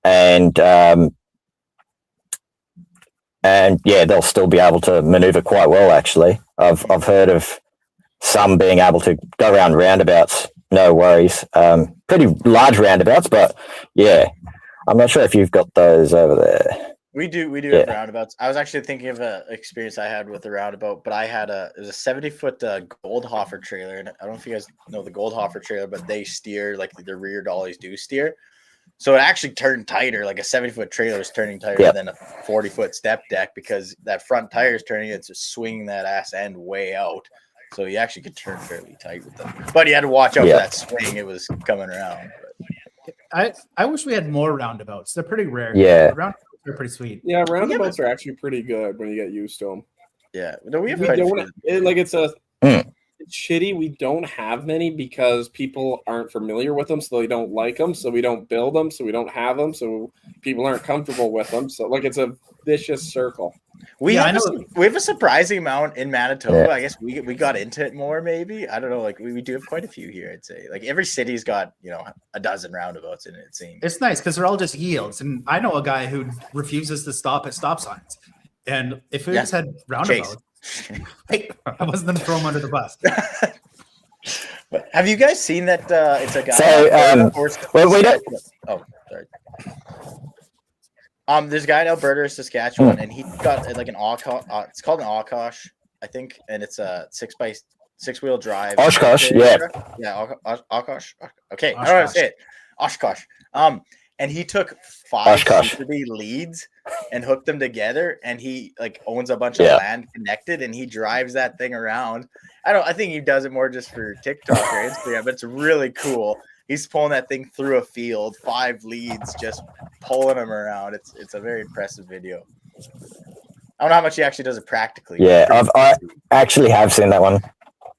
and yeah, they'll still be able to maneuver quite well, actually. I've heard of some being able to go around roundabouts, no worries. Pretty large roundabouts, but yeah, I'm not sure if you've got those over there. We do have roundabouts. I was actually thinking of an experience I had with a roundabout, but it was a 70-foot Goldhofer trailer, and I don't know if you guys know the Goldhofer trailer, but they steer like the rear dollies do steer. So it actually turned tighter, like a 70-foot trailer is turning tighter than a 40-foot step deck because that front tire is turning, it's just swinging that ass end way out. So you actually could turn fairly tight with them. But you had to watch out for that swing. It was coming around. But I wish we had more roundabouts. They're pretty rare. Yeah. Roundabouts are pretty sweet. Yeah, roundabouts are actually pretty good when you get used to them. Yeah. No, we have it's shitty. We don't have many because people aren't familiar with them, so they don't like them. So we don't build them, so we don't have them. So people aren't comfortable with them. So like it's a vicious circle. We have a surprising amount in Manitoba. I guess we got into it more. Maybe I don't know. Like we do have quite a few here. I'd say like every city's got a dozen roundabouts in it. It seems it's nice because they're all just yields. And I know a guy who refuses to stop at stop signs. And if we just had roundabouts. I wasn't going to throw him under the bus. But have you guys seen that? It's a guy. So, we don't. Oh, sorry. There's a guy in Alberta, Saskatchewan, and he got like an Oshkosh. It's called an Oshkosh, I think, and it's a 6x6-wheel drive. Oshkosh, yeah, Oshkosh. Okay, I don't know how to say it. Oshkosh. And he took 5 3 leads and hooked them together, and he like owns a bunch of land connected, and he drives that thing around. I think he does it more just for TikTok or Instagram, but it's really cool. he's pulling that thing through a field, 5 leads, just pulling them around. It's a very impressive video. I don't know how much he actually does it practically. Yeah, I actually have seen that one.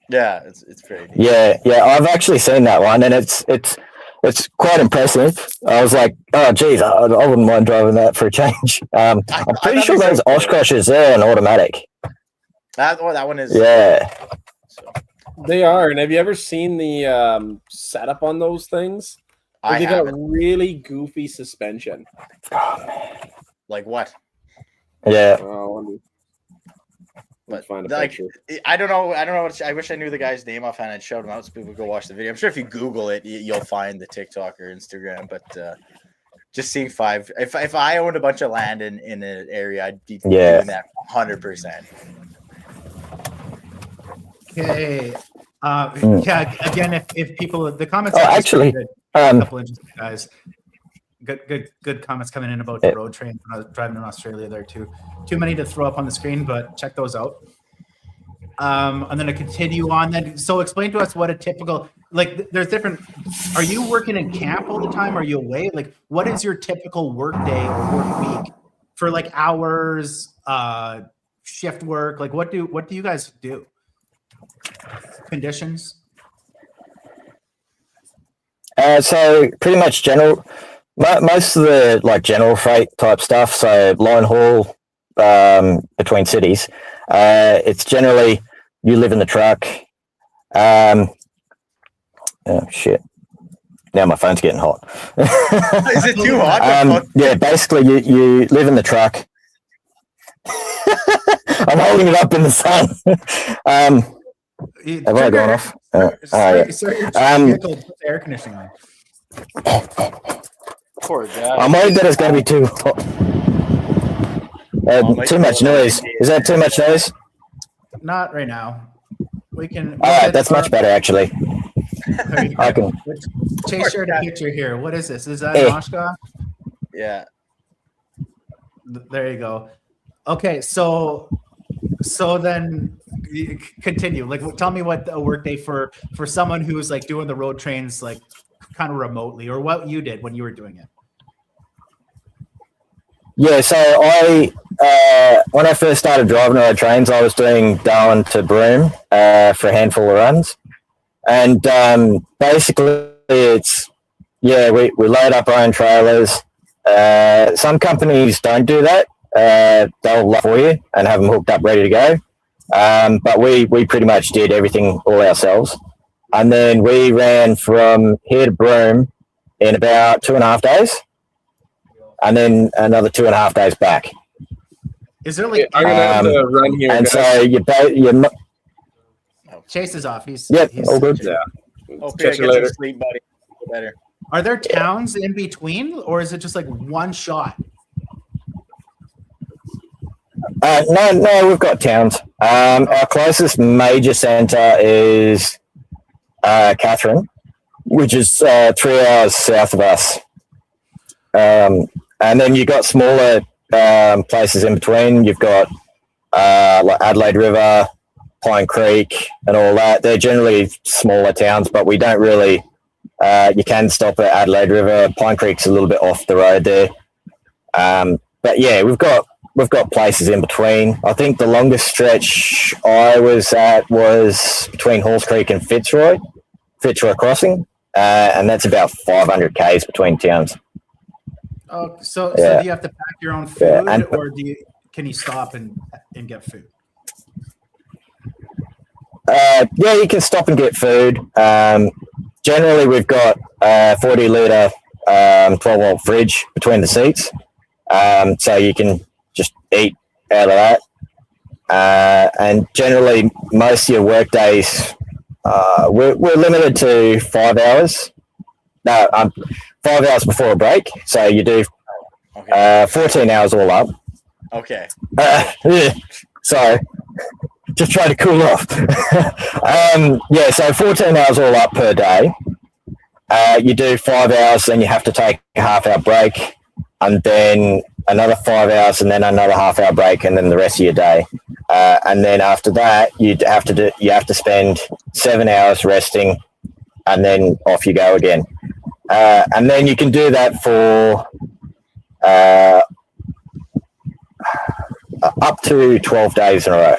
Yeah, it's pretty neat. Yeah, I've actually seen that one, and it's quite impressive. I was like, oh, geez, I wouldn't mind driving that for a change. I'm pretty sure those Oshkoshes are an automatic. That one is. Yeah. They are. And have you ever seen the setup on those things? They got really goofy suspension. Like what? Yeah. But like, I don't know. I wish I knew the guy's name offhand. I'd shout him out so people would go watch the video. I'm sure if you Google it, you'll find the TikTok or Instagram. But just seeing 5. If I owned a bunch of land in an area, I'd be doing that 100%. Okay. Yeah. Again, if people, the comments. Oh, actually, a couple interesting guys. Good comments coming in about the road train when I was driving in Australia there too. Too many to throw up on the screen, but check those out. I'm going to continue on then. So explain to us what a typical, like there's different, are you working in camp all the time? Are you away? Like what is your typical work day or work week for like hours, shift work? Like what do you guys do? Conditions? So pretty much most of the like general freight type stuff, so line haul between cities, it's generally you live in the truck. Oh shit! Now my phone's getting hot. Is it too hot? Yeah, basically you live in the truck. I'm holding it up in the sun. Have I gone off? Air conditioning on. Poor guy. I'm worried that it's going to be too hot. Too much noise. Is that too much noise? Not right now. We can. All right, that's much better actually. I can. Chase shared a picture here. What is this? Is that an Oshkosh? Yeah. There you go. Okay, so then continue. Like, tell me what a workday for someone who's like doing the road trains like kind of remotely, or what you did when you were doing it. Yeah, so when I first started driving road trains, I was doing Darwin to Broome for a handful of runs, and basically it's we load up our own trailers. Some companies don't do that. They'll load for you and have them hooked up, ready to go. But we pretty much did everything all ourselves. And then we ran from here to Broome in about 2.5 days. And then another 2.5 days back. Is there like... I'm going to have to run here. And guys. so Chase is off. He's all good. Yeah. Catch you later. Sleep, buddy. Better. Are there towns in between, or is it just like one shot? No, we've got towns. Our closest major centre is Catherine, which is 3 hours south of us. And then you've got smaller places in between. You've got like Adelaide River, Pine Creek, and all that. They're generally smaller towns, but we don't really. You can stop at Adelaide River. Pine Creek's a little bit off the road there. But yeah, we've got places in between. I think the longest stretch I was at was between Halls Creek and Fitzroy Crossing, and that's about 500 k's between towns. Oh, so do you have to pack your own food, or can you stop and get food? You can stop and get food. Generally, we've got a 40-litre 12-volt fridge between the seats, so you can just eat out of that. And generally, most of your work days, we're limited to 5 hours. No, 5 hours before a break. So you do 14 hours all up. Okay. So just try to cool off. So 14 hours all up per day. You do 5 hours, then you have to take a half-hour break, and then another 5 hours, and then another half-hour break, and then the rest of your day. And then after that, you have to spend 7 hours resting, and then off you go again. And then you can do that for up to 12 days in a row.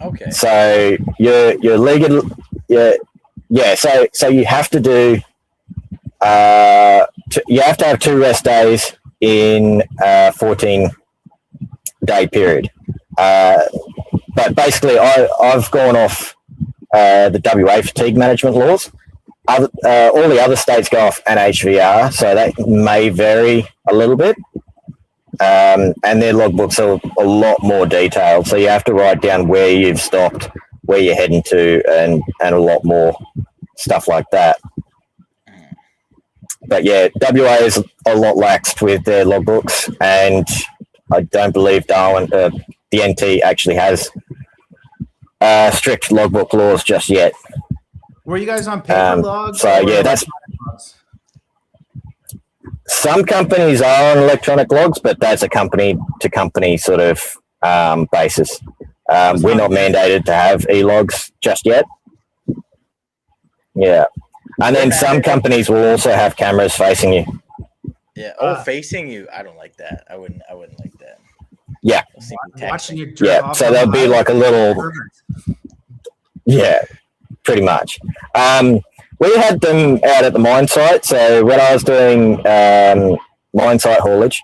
Okay. So you're legal. Yeah. So you have to do. You have to have 2 rest days in a 14-day period. But basically, I've gone off the WA fatigue management laws. All the other states go off NHVR, so that may vary a little bit. And their logbooks are a lot more detailed, so you have to write down where you've stopped, where you're heading to, and a lot more stuff like that. But yeah, WA is a lot laxed with their logbooks, and I don't believe Darwin, the NT, actually has strict logbook laws just yet. Were you guys on paper logs? So yeah, that's some companies are on electronic logs, but that's a company to company sort of basis. We're not mandated to have e-logs just yet. Yeah. And then some companies will also have cameras facing you. Yeah. Facing you. I don't like that. I wouldn't like that. Yeah. Watching you yeah. So there'll be like a little. Yeah, pretty much. We had them out at the mine site. So when I was doing mine site haulage,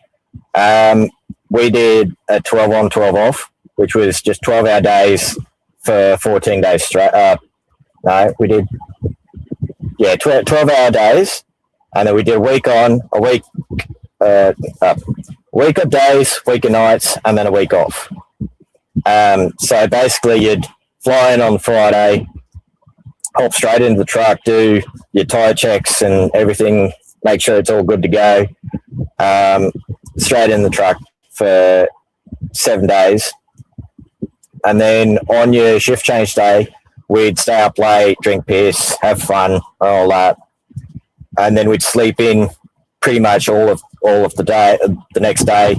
we did a 12 on, 12 off, which was just 12-hour days for 14 days straight. No, we did. Yeah, 12-hour days, and then we did a week on, a week of days, week of nights, and then a week off. So basically, you'd fly in on Friday, hop straight into the truck, do your tyre checks and everything, make sure it's all good to go. Straight in the truck for 7 days, and then on your shift change day, we'd stay up late, drink piss, have fun, all that, and then we'd sleep in pretty much all of the day, the next day,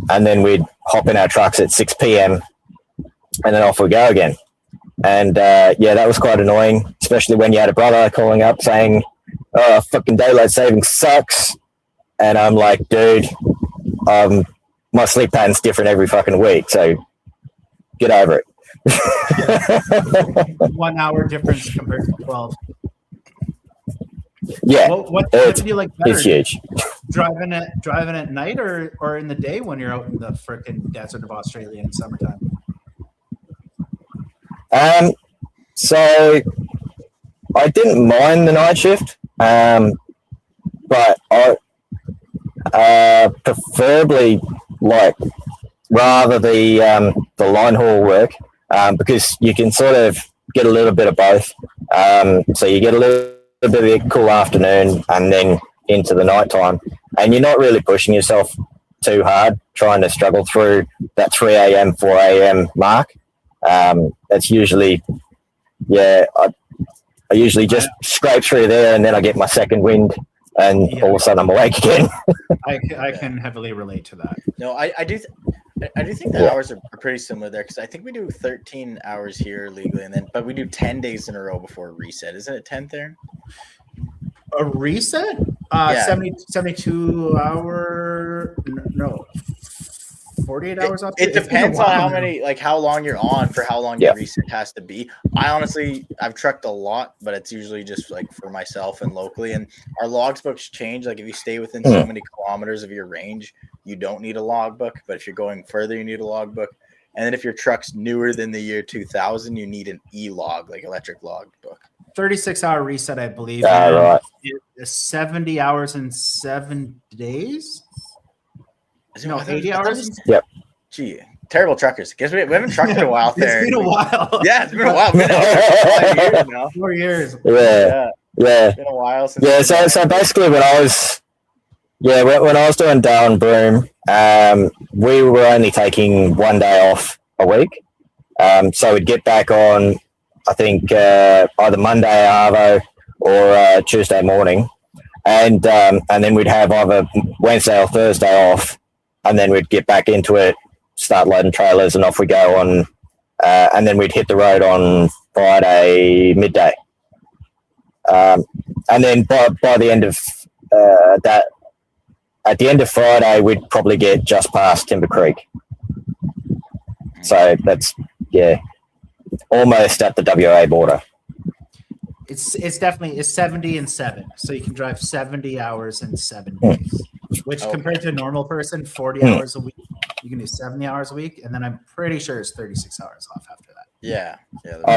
and then we'd hop in our trucks at 6 p.m. and then off we go again. And yeah, that was quite annoying, especially when you had a brother calling up saying, "Oh, fucking daylight savings sucks," and I'm like, "Dude, my sleep pattern's different every fucking week, so get over it." 1 hour difference compared to 12. Yeah, what do you like better? It's huge. Driving at night or in the day when you're out in the frickin' desert of Australia in summertime? So I didn't mind the night shift, but I preferably like rather the line haul work. Because you can sort of get a little bit of both. So you get a little bit of a cool afternoon and then into the nighttime, and you're not really pushing yourself too hard, trying to struggle through that 3 a.m., 4 a.m. mark. That's usually, I usually just scrape through there, and then I get my second wind, and all of a sudden I'm awake again. I can heavily relate to that. No, I do think the hours are pretty similar there, because I think we do 13 hours here legally, but we do 10 days in a row before reset. Isn't it 10 there? A reset? 72 hour? No. 48 hours up. It depends on how long you're on for how long your reset has to be. I've trucked a lot, but it's usually just like for myself and locally. And our logs books change. Like if you stay within so many kilometers of your range, you don't need a logbook. But if you're going further, you need a logbook. And then if your truck's newer than the year 2000, you need an e-log, like electric logbook. 36-hour reset, I believe. Right. 70 hours in 7 days. No, 80 hours. Yep. Gee, terrible truckers. Guess we haven't trucked in a while there. It's been a while. Yeah, it's been a while. It's been 5 years now. 4 years. Yeah. It's been a while since. Yeah. So basically, when I was doing Darwin Broom, we were only taking 1 day off a week. So we'd get back on, I think, either Monday Arvo or Tuesday morning, and then we'd have either Wednesday or Thursday off. And then we'd get back into it, start loading trailers, and off we go on. And then we'd hit the road on Friday midday. And then by the end of that, at the end of Friday, we'd probably get just past Timber Creek. So that's, almost at the WA border. It's definitely 70 and 7. So you can drive 70 hours in 7 days, which compared to a normal person, 40 hours a week, you can do 70 hours a week. And then I'm pretty sure it's 36 hours off after that. Yeah.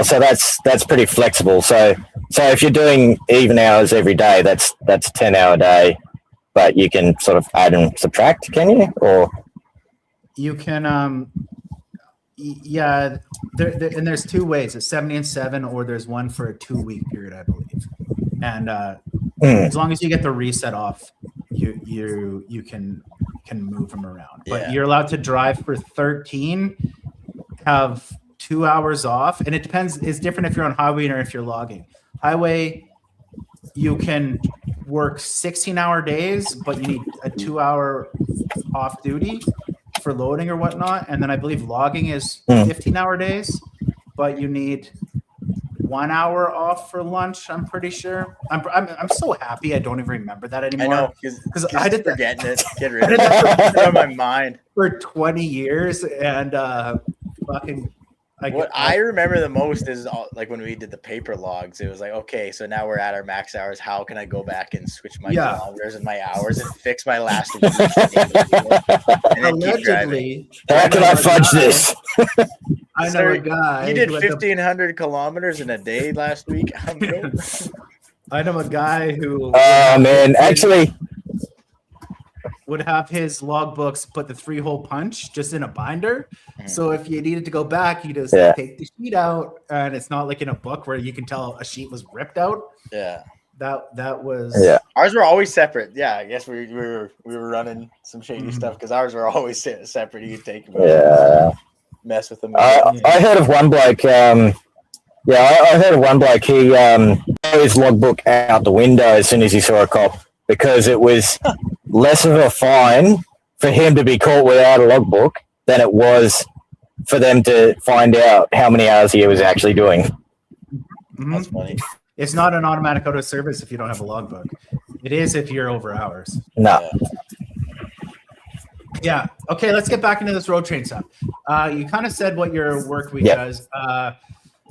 So that's pretty flexible. So if you're doing even hours every day, that's a 10-hour day, but you can sort of add and subtract, can you? Or you can, and there's 2 ways. It's 70 and 7, or there's one for a 2-week period, I believe. And as long as you get the reset off, you can move them around. But you're allowed to drive for 13, have 2 hours off, and it depends. It's different if you're on highway or if you're logging. Highway, you can work 16-hour days, but you need a 2-hour off duty for loading or whatnot. And then I believe logging is 15-hour days, but you need 1 hour off for lunch. I'm pretty sure. I'm so happy I don't even remember that anymore. I know, because I did forgetting it. Get rid of it from my mind for 20 years, and what I remember the most is like when we did the paper logs. It was like, okay, so now we're at our max hours. How can I go back and switch my kilometers and my hours and fix my last week? And allegedly, how can I fudge this? I know a guy. You did 1,500 kilometers in a day last week. I know a guy who. Oh man, actually. Would have his logbooks put the 3-hole punch just in a binder. So if you needed to go back, you just take the sheet out, and it's not like in a book where you can tell a sheet was ripped out. Yeah. That was ours were always separate. Yeah, I guess we were running some shady stuff because ours were always separate. You take mess with them. I heard of one bloke. I heard of one bloke. He threw his logbook out the window as soon as he saw a cop because it was less of a fine for him to be caught without a logbook than it was for them to find out how many hours he was actually doing. That's funny. It's not an automatic out of service if you don't have a logbook. It is if you're over hours. No. Yeah. Okay, let's get back into this road train stuff. You kind of said what your work week does.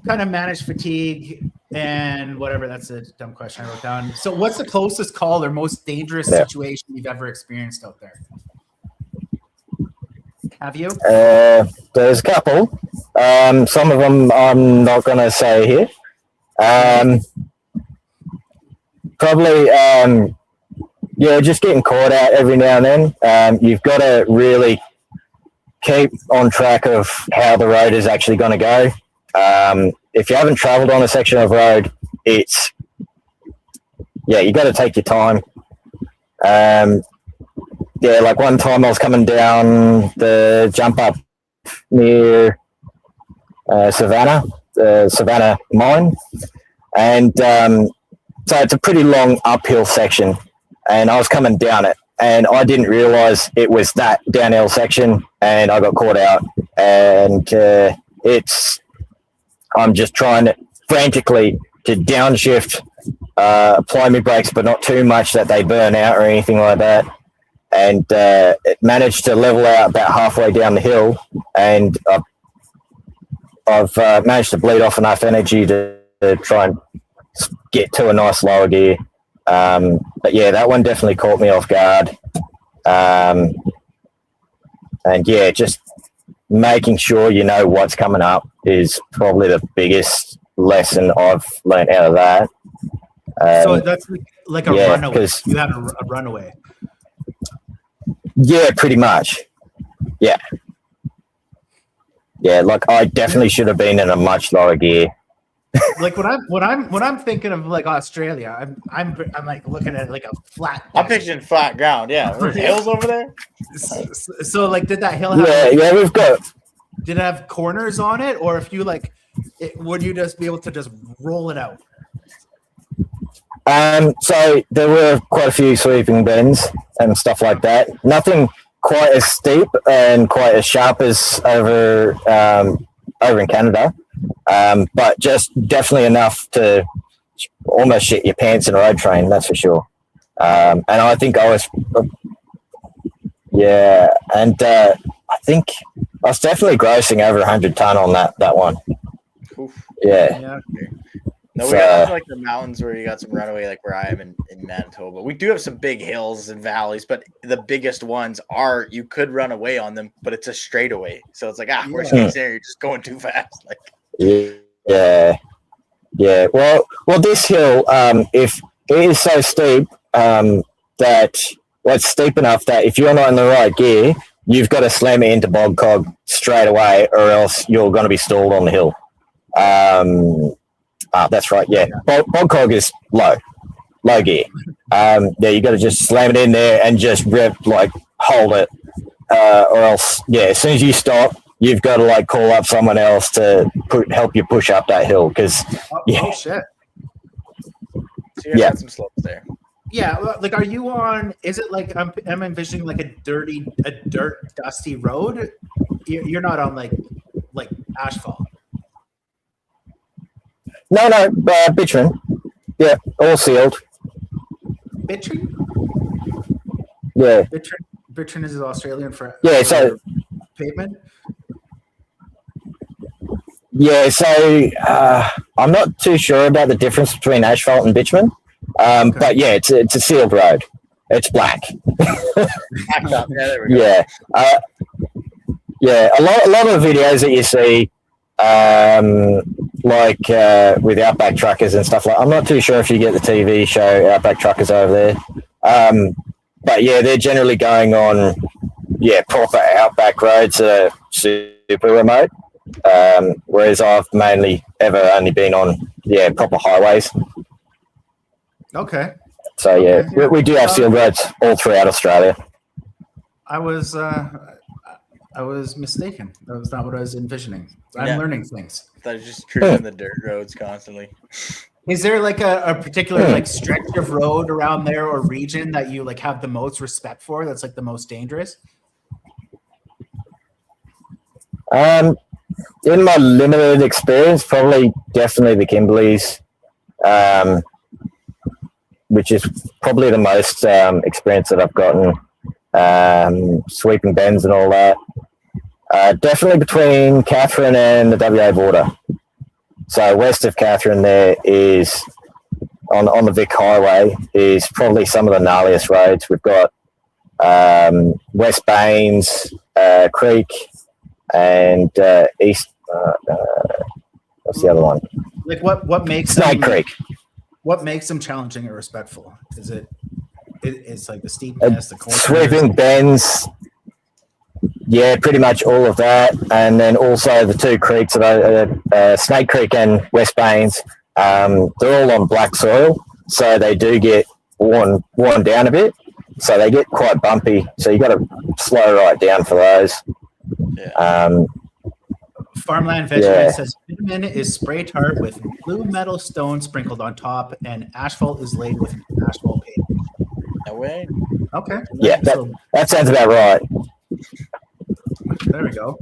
Kind of manage fatigue and whatever. That's a dumb question I wrote down. So what's the closest call or most dangerous situation you've ever experienced out there? Have you? There's a couple. Some of them I'm not going to say here. Probably, just getting caught out every now and then. You've got to really keep on track of how the road is actually going to go. If you haven't traveled on a section of road, you got to take your time. Like one time I was coming down the jump up near Savannah, the Savannah mine. And so it's a pretty long uphill section, and I was coming down it, and I didn't realize it was that downhill section, and I got caught out. And I'm just trying to frantically to downshift, apply my brakes, but not too much that they burn out or anything like that. And it managed to level out about halfway down the hill, and I've managed to bleed off enough energy to try and get to a nice lower gear. But yeah, that one definitely caught me off guard. And yeah, just making sure you know what's coming up is probably the biggest lesson I've learned out of that. So that's like a runaway. You had a runaway. Yeah, pretty much. Yeah. Yeah, like I definitely should have been in a much lower gear. Like when I'm thinking of like Australia, I'm like looking at like a flat. I'm picturing flat ground. Yeah, there's hills over there. So like, did that hill have? Yeah, we've got. Did it have corners on it, or if you like, would you just be able to just roll it out? So there were quite a few sweeping bends and stuff like that. Nothing quite as steep and quite as sharp as over in Canada, but just definitely enough to almost shit your pants in a road train, that's for sure. And I think I was, and I think I was definitely grossing over 100 ton on that one. Oof. Yeah. No, we got like the mountains where you got some runaway, like where I am in Manitoba. We do have some big hills and valleys, but the biggest ones are you could run away on them, but it's a straightaway. So it's like, worst case scenario, you're just going too fast. Like, yeah. Well, this hill, if it is so steep that it's steep enough that if you're not in the right gear, you've got to slam it into bog cog straight away, or else you're going to be stalled on the hill. That's right. Yeah, bog cog is low gear. You got to just slam it in there and just hold it, or else, as soon as you stop, you've got to like call up someone else to help you push up that hill because. Oh shit! So you got some slopes there. Yeah, like, are you on? Is it like I'm envisioning like a dirt, dusty road? You're not on like asphalt. No, bitumen. Yeah, all sealed. Bitumen? Yeah. Bitumen is Australian for pavement. Yeah, so I'm not too sure about the difference between asphalt and bitumen, but yeah, it's a sealed road. It's black. Yeah, a lot of the videos that you see. With Outback Truckers and stuff I'm not too sure if you get the TV show Outback Truckers over there. But yeah, they're generally going on, proper Outback roads that are super remote. Whereas I've mainly only been on, proper highways. Okay. So we do have sealed roads all throughout Australia. I was mistaken. That was not what I was envisioning. I'm learning things. I was just cruising the dirt roads constantly. Is there like a particular like stretch of road around there or region that you like have the most respect for? That's like the most dangerous. In my limited experience, definitely the Kimberleys, which is probably the most experience that I've gotten. Sweeping bends and all that. Definitely between Catherine and the WA border. So west of Catherine there is, on the Vic Highway, is probably some of the gnarliest roads. We've got West Baines Creek and East, what's the other one? Like what makes Snake Creek. What makes them challenging or respectful? Is it's like the steepness, the corners? Sweeping bends. Yeah, pretty much all of that, and then also the two creeks, Snake Creek and West Baines. They're all on black soil, so they do get worn down a bit. So they get quite bumpy. So you got to slow right down for those. Yeah. Farmland Vegetable says bitumen is spray tarred with blue metal stone sprinkled on top, and asphalt is laid with asphalt paint. No way. Okay. Yeah, that sounds about right. There we go.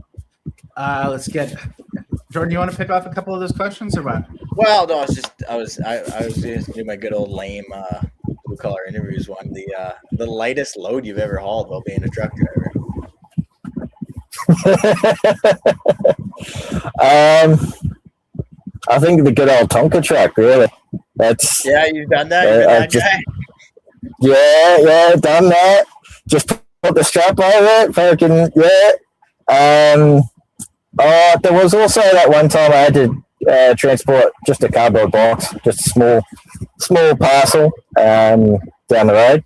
Let's get Jordan. You want to pick off a couple of those questions or what? Well, no, I was just do my good old lame blue collar interviews one. The lightest load you've ever hauled while being a truck driver. I think the good old Tonka truck, really. You've done that. Done that. Just put the strap over it, fucking there was also that one time I had to transport just a cardboard box, just a small parcel down the road.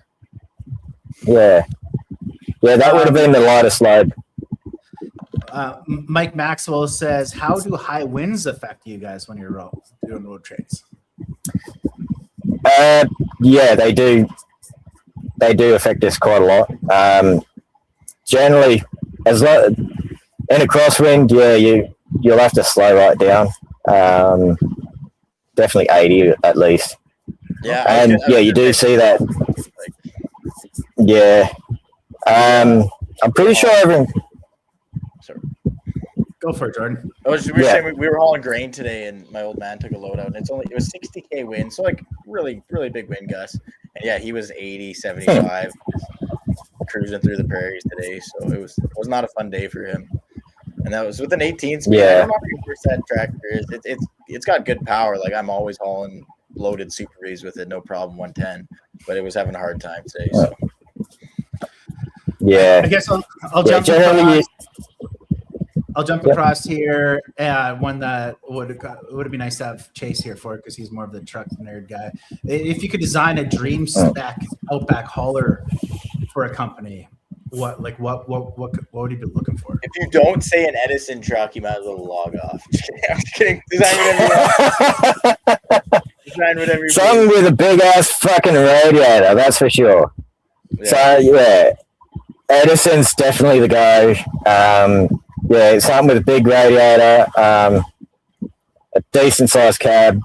Yeah, that would have been the lightest load. Mike Maxwell says, how do high winds affect you guys when you're doing road trades? They do. They do affect us quite a lot. Generally, in a crosswind, you'll have to slow right down. Definitely 80 at least. Yeah, and you do see that. Yeah, I'm pretty sure Go for it, Jordan. We were saying we were hauling grain today, and my old man took a load out, and it was 60K wind, so like really, really big wind gusts. And yeah, he was 80, 75, cruising through the prairies today. So it was not a fun day for him. And that was with an 18 speed. Yeah. I don't know how that tractor is. It's got good power. Like I'm always hauling loaded Super V's with it, no problem, 110. But it was having a hard time today. So yeah, I guess I'll jump. I'll jump across here. One that would be nice to have Chase here for, because he's more of the truck nerd guy. If you could design a dream spec Outback hauler for a company, what would you be looking for? If you don't say an Edison truck, you might as well log off. I'm just kidding. Design whatever you want. Design whatever you something with a big ass fucking radiator, that's for sure. Yeah. So yeah, Edison's definitely the guy. Yeah, something with a big radiator, a decent sized cab.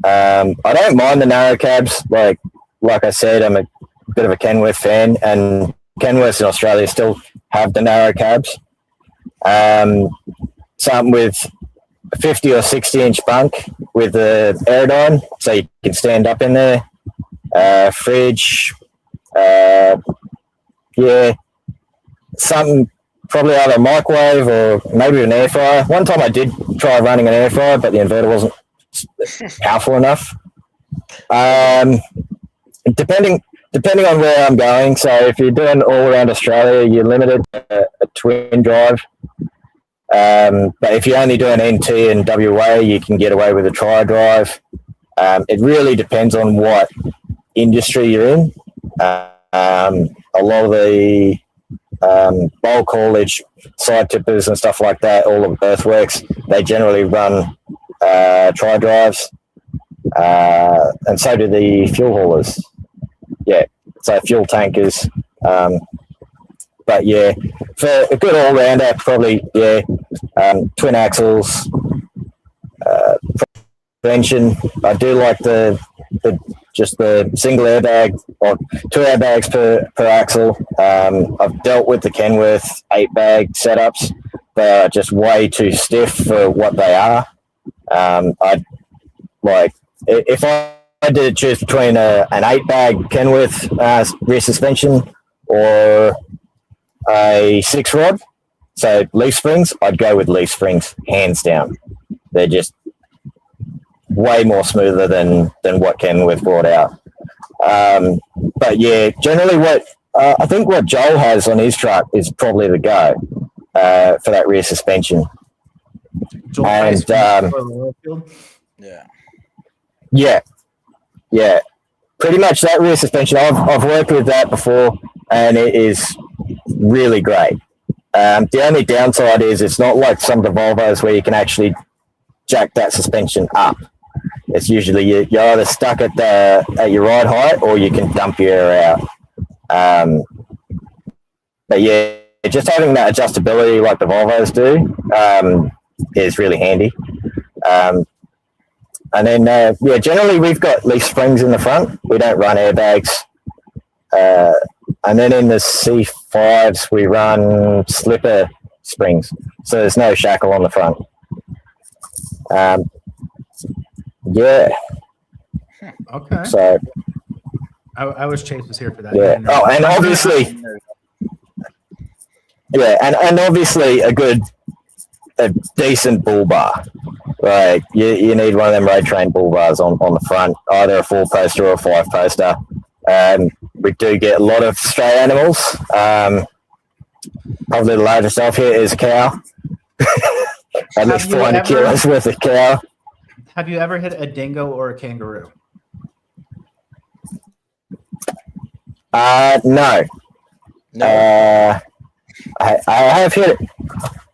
I don't mind the narrow cabs. Like I said, I'm a bit of a Kenworth fan, and Kenworths in Australia still have the narrow cabs. Something with a 50 or 60 inch bunk with the Aerodyne, so you can stand up in there. Fridge, yeah, something. Probably either a microwave or maybe an air fryer. One time I did try running an air fryer, but the inverter wasn't powerful enough. Depending on where I'm going. So if you're doing all around Australia, you're limited to a twin drive. But if you're only doing NT and WA, you can get away with a tri-drive. It really depends on what industry you're in. A lot of the bulk haulage, side tippers and stuff like that, all of earthworks, they generally run tri-drives, and so do the fuel haulers. Yeah, so fuel tankers. But yeah, for a good all-rounder, probably, yeah, twin axles, prevention. I do like the single airbag or two airbags per axle. I've dealt with the Kenworth 8-bag setups. They're just way too stiff for what they are. I'd like, if I did choose between an 8-bag Kenworth rear suspension or a 6-rod, so leaf springs, I'd go with leaf springs, hands down. They're just way more smoother than what Kenworth brought out. But yeah, generally I think what Joel has on his truck is probably the go for that rear suspension. Joel and yeah, pretty much that rear suspension. I've worked with that before, and it is really great. The only downside is it's not like some of the Volvos where you can actually jack that suspension up. It's usually you're either stuck at your ride height, or you can dump your air out. But yeah, just having that adjustability like the Volvos do is really handy. And then yeah, generally we've got leaf springs in the front. We don't run airbags. And then in the C5s we run slipper springs, so there's no shackle on the front. Yeah. Okay. So I wish Chase was here for that. Yeah. Oh, and obviously, yeah, and obviously a decent bull bar. Like you need one of them road train bull bars on the front, either a 4-poster or a 5-poster. We do get a lot of stray animals. Probably the largest I've hit is a cow. At least 400 kilos worth of cow. Have you ever hit a dingo or a kangaroo? No. I have hit it.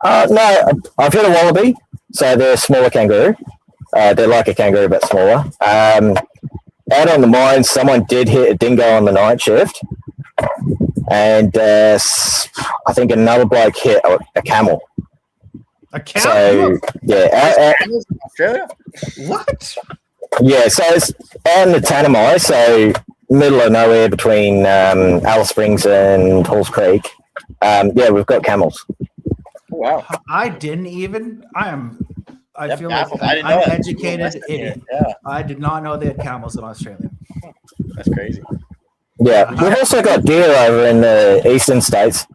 No, I've hit a wallaby. So they're a smaller kangaroo. They're like a kangaroo but smaller. Out on the mines, someone did hit a dingo on the night shift, and I think another bloke hit a camel. A camel? So yeah, Australia. What? Yeah, so it's on the Tanami, so middle of nowhere between Alice Springs and Halls Creek. Yeah, we've got camels. wow. I didn't even. I feel like I didn't I'm know an that. educated idiot. Yeah, I did not know they had camels in Australia. that's crazy. Yeah, we've also got deer over in the eastern states.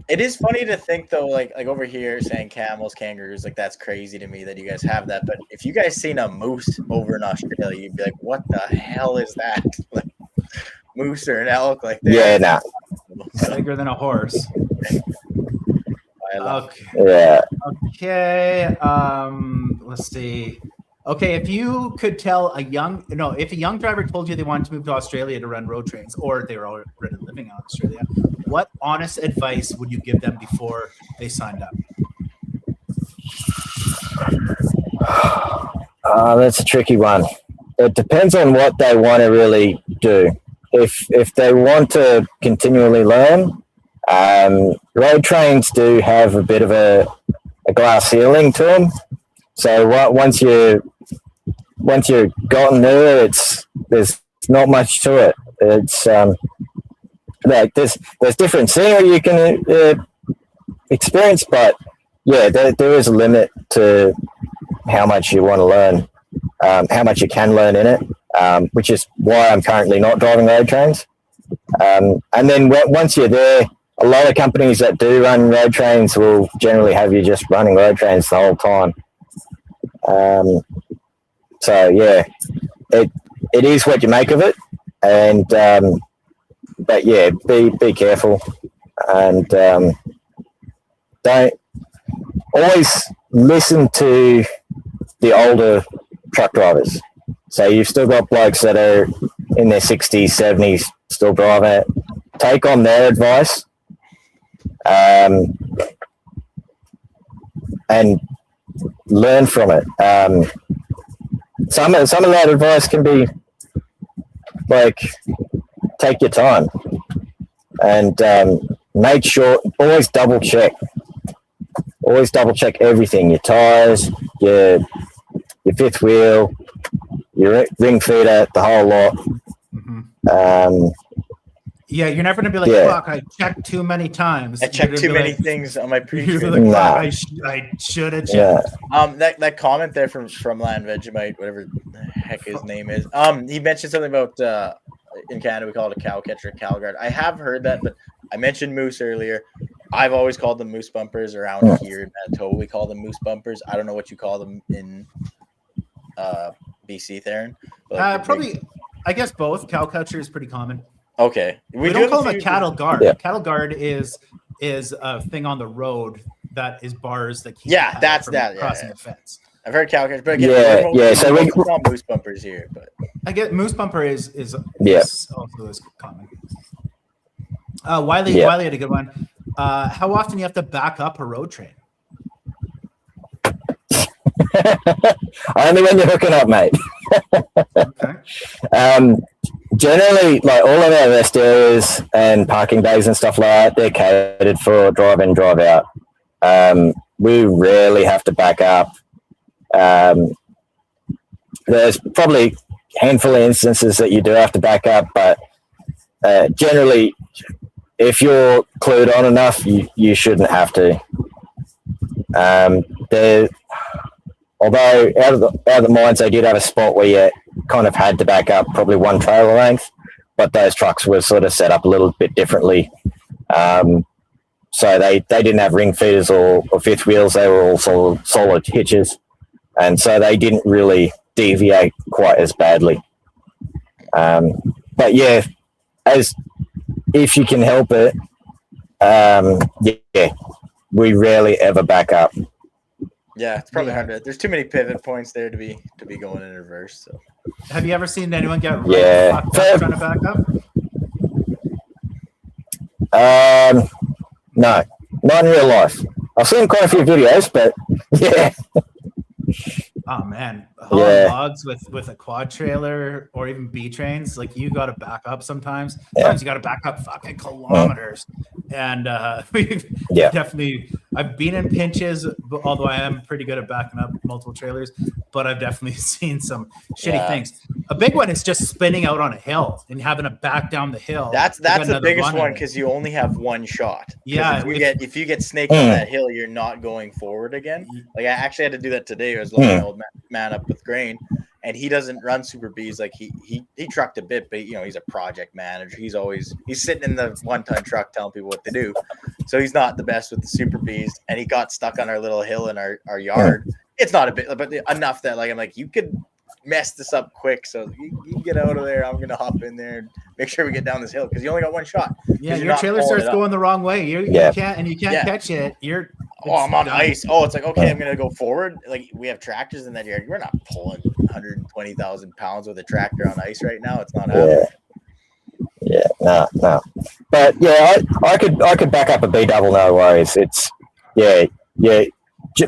It is funny to think though, like over here saying camels, kangaroos, like that's crazy to me that you guys have that. But if you guys seen a moose over in Australia, you'd be like, "What the hell is that?" Like moose or an elk, like Yeah, nah. Bigger than a horse. Okay. Yeah. Okay. Let's see. Okay, if you could tell if a young driver told you they wanted to move to Australia to run road trains, or they were already living in Australia, what honest advice would you give them before they signed up? That's a tricky one. It depends on what they want to really do. If they want to continually learn, road trains do have a bit of a glass ceiling to them. So once you've gotten there, there's not much to it. It's like there's different scenery you can experience, but yeah, there is a limit to how much you want to learn, how much you can learn in it, which is why I'm currently not driving road trains. And then once you're there, a lot of companies that do run road trains will generally have you just running road trains the whole time. So yeah, it is what you make of it, and but yeah, be careful, and don't always listen to the older truck drivers. So you've still got blokes that are in their 60s, 70s still driving it. Take on their advice, and learn from it. Some of that advice can be like, take your time and make sure, always double check everything, your tires, your fifth wheel, your ring feeder, the whole lot. Mm-hmm. Yeah, you're never gonna be like, fuck, I checked too many times. I checked too many things on my previous. I should have checked. That comment there from Land Vegemite, whatever the heck his name is. He mentioned something about in Canada we call it a cow catcher, cow guard. I have heard that, but I mentioned moose earlier. I've always called them moose bumpers. Around here in Manitoba, we call them moose bumpers. I don't know what you call them in BC, Theron. Probably, I guess both. Cow catcher is pretty common. Okay, we don't call them a cattle guard. Yeah. Cattle guard is a thing on the road that is bars that keep that's crossing the fence. I've heard cow catcher, but again, so we call moose bumpers here. But I get moose bumper is also as common. Wiley had a good one. How often do you have to back up a road train? Only when you're hooking up, mate. Okay. Generally, like all of our rest areas and parking bays and stuff like that, they're catered for drive in, drive out. We rarely have to back up. There's probably a handful of instances that you do have to back up, but generally, if you're clued on enough, you shouldn't have to. Although out of the mines, they did have a spot where you kind of had to back up probably one trailer length, but those trucks were sort of set up a little bit differently. So they didn't have ring feeders or fifth wheels. They were all solid hitches. And so they didn't really deviate quite as badly. But yeah, if you can help it, we rarely ever back up. Yeah, it's probably hard to. There's too many pivot points there to be going in reverse. So, have you ever seen anyone get trying to back up? No, not in real life. I've seen quite a few videos, but yeah. Oh man, hauling logs with a quad trailer or even B trains, like you got to back up sometimes. Sometimes you got to back up fucking kilometers. And definitely, I've been in pinches, although I am pretty good at backing up multiple trailers. but I've definitely seen some shitty things. A big one is just spinning out on a hill and having to back down the hill. That's the biggest one because you only have one shot. Yeah, if you get snaked on that hill, you're not going forward again. Like I actually had to do that today. I was loading an old man up with grain, and he doesn't run Super Bs. Like he trucked a bit, but he's a project manager. He's sitting in the 1-ton truck telling people what to do. So he's not the best with the Super Bs, and he got stuck on our little hill in our yard. It's not a bit, but enough that I'm like, you could mess this up quick. So you get out of there. I'm gonna hop in there and make sure we get down this hill because you only got one shot. Yeah, your trailer starts going the wrong way. You can't catch it. I'm on ice. Oh, it's like, okay, I'm gonna go forward. Like we have tractors in that yard. We're not pulling 120,000 pounds with a tractor on ice right now. It's not happening. Yeah, no. But I could back up a B double, no worries. It's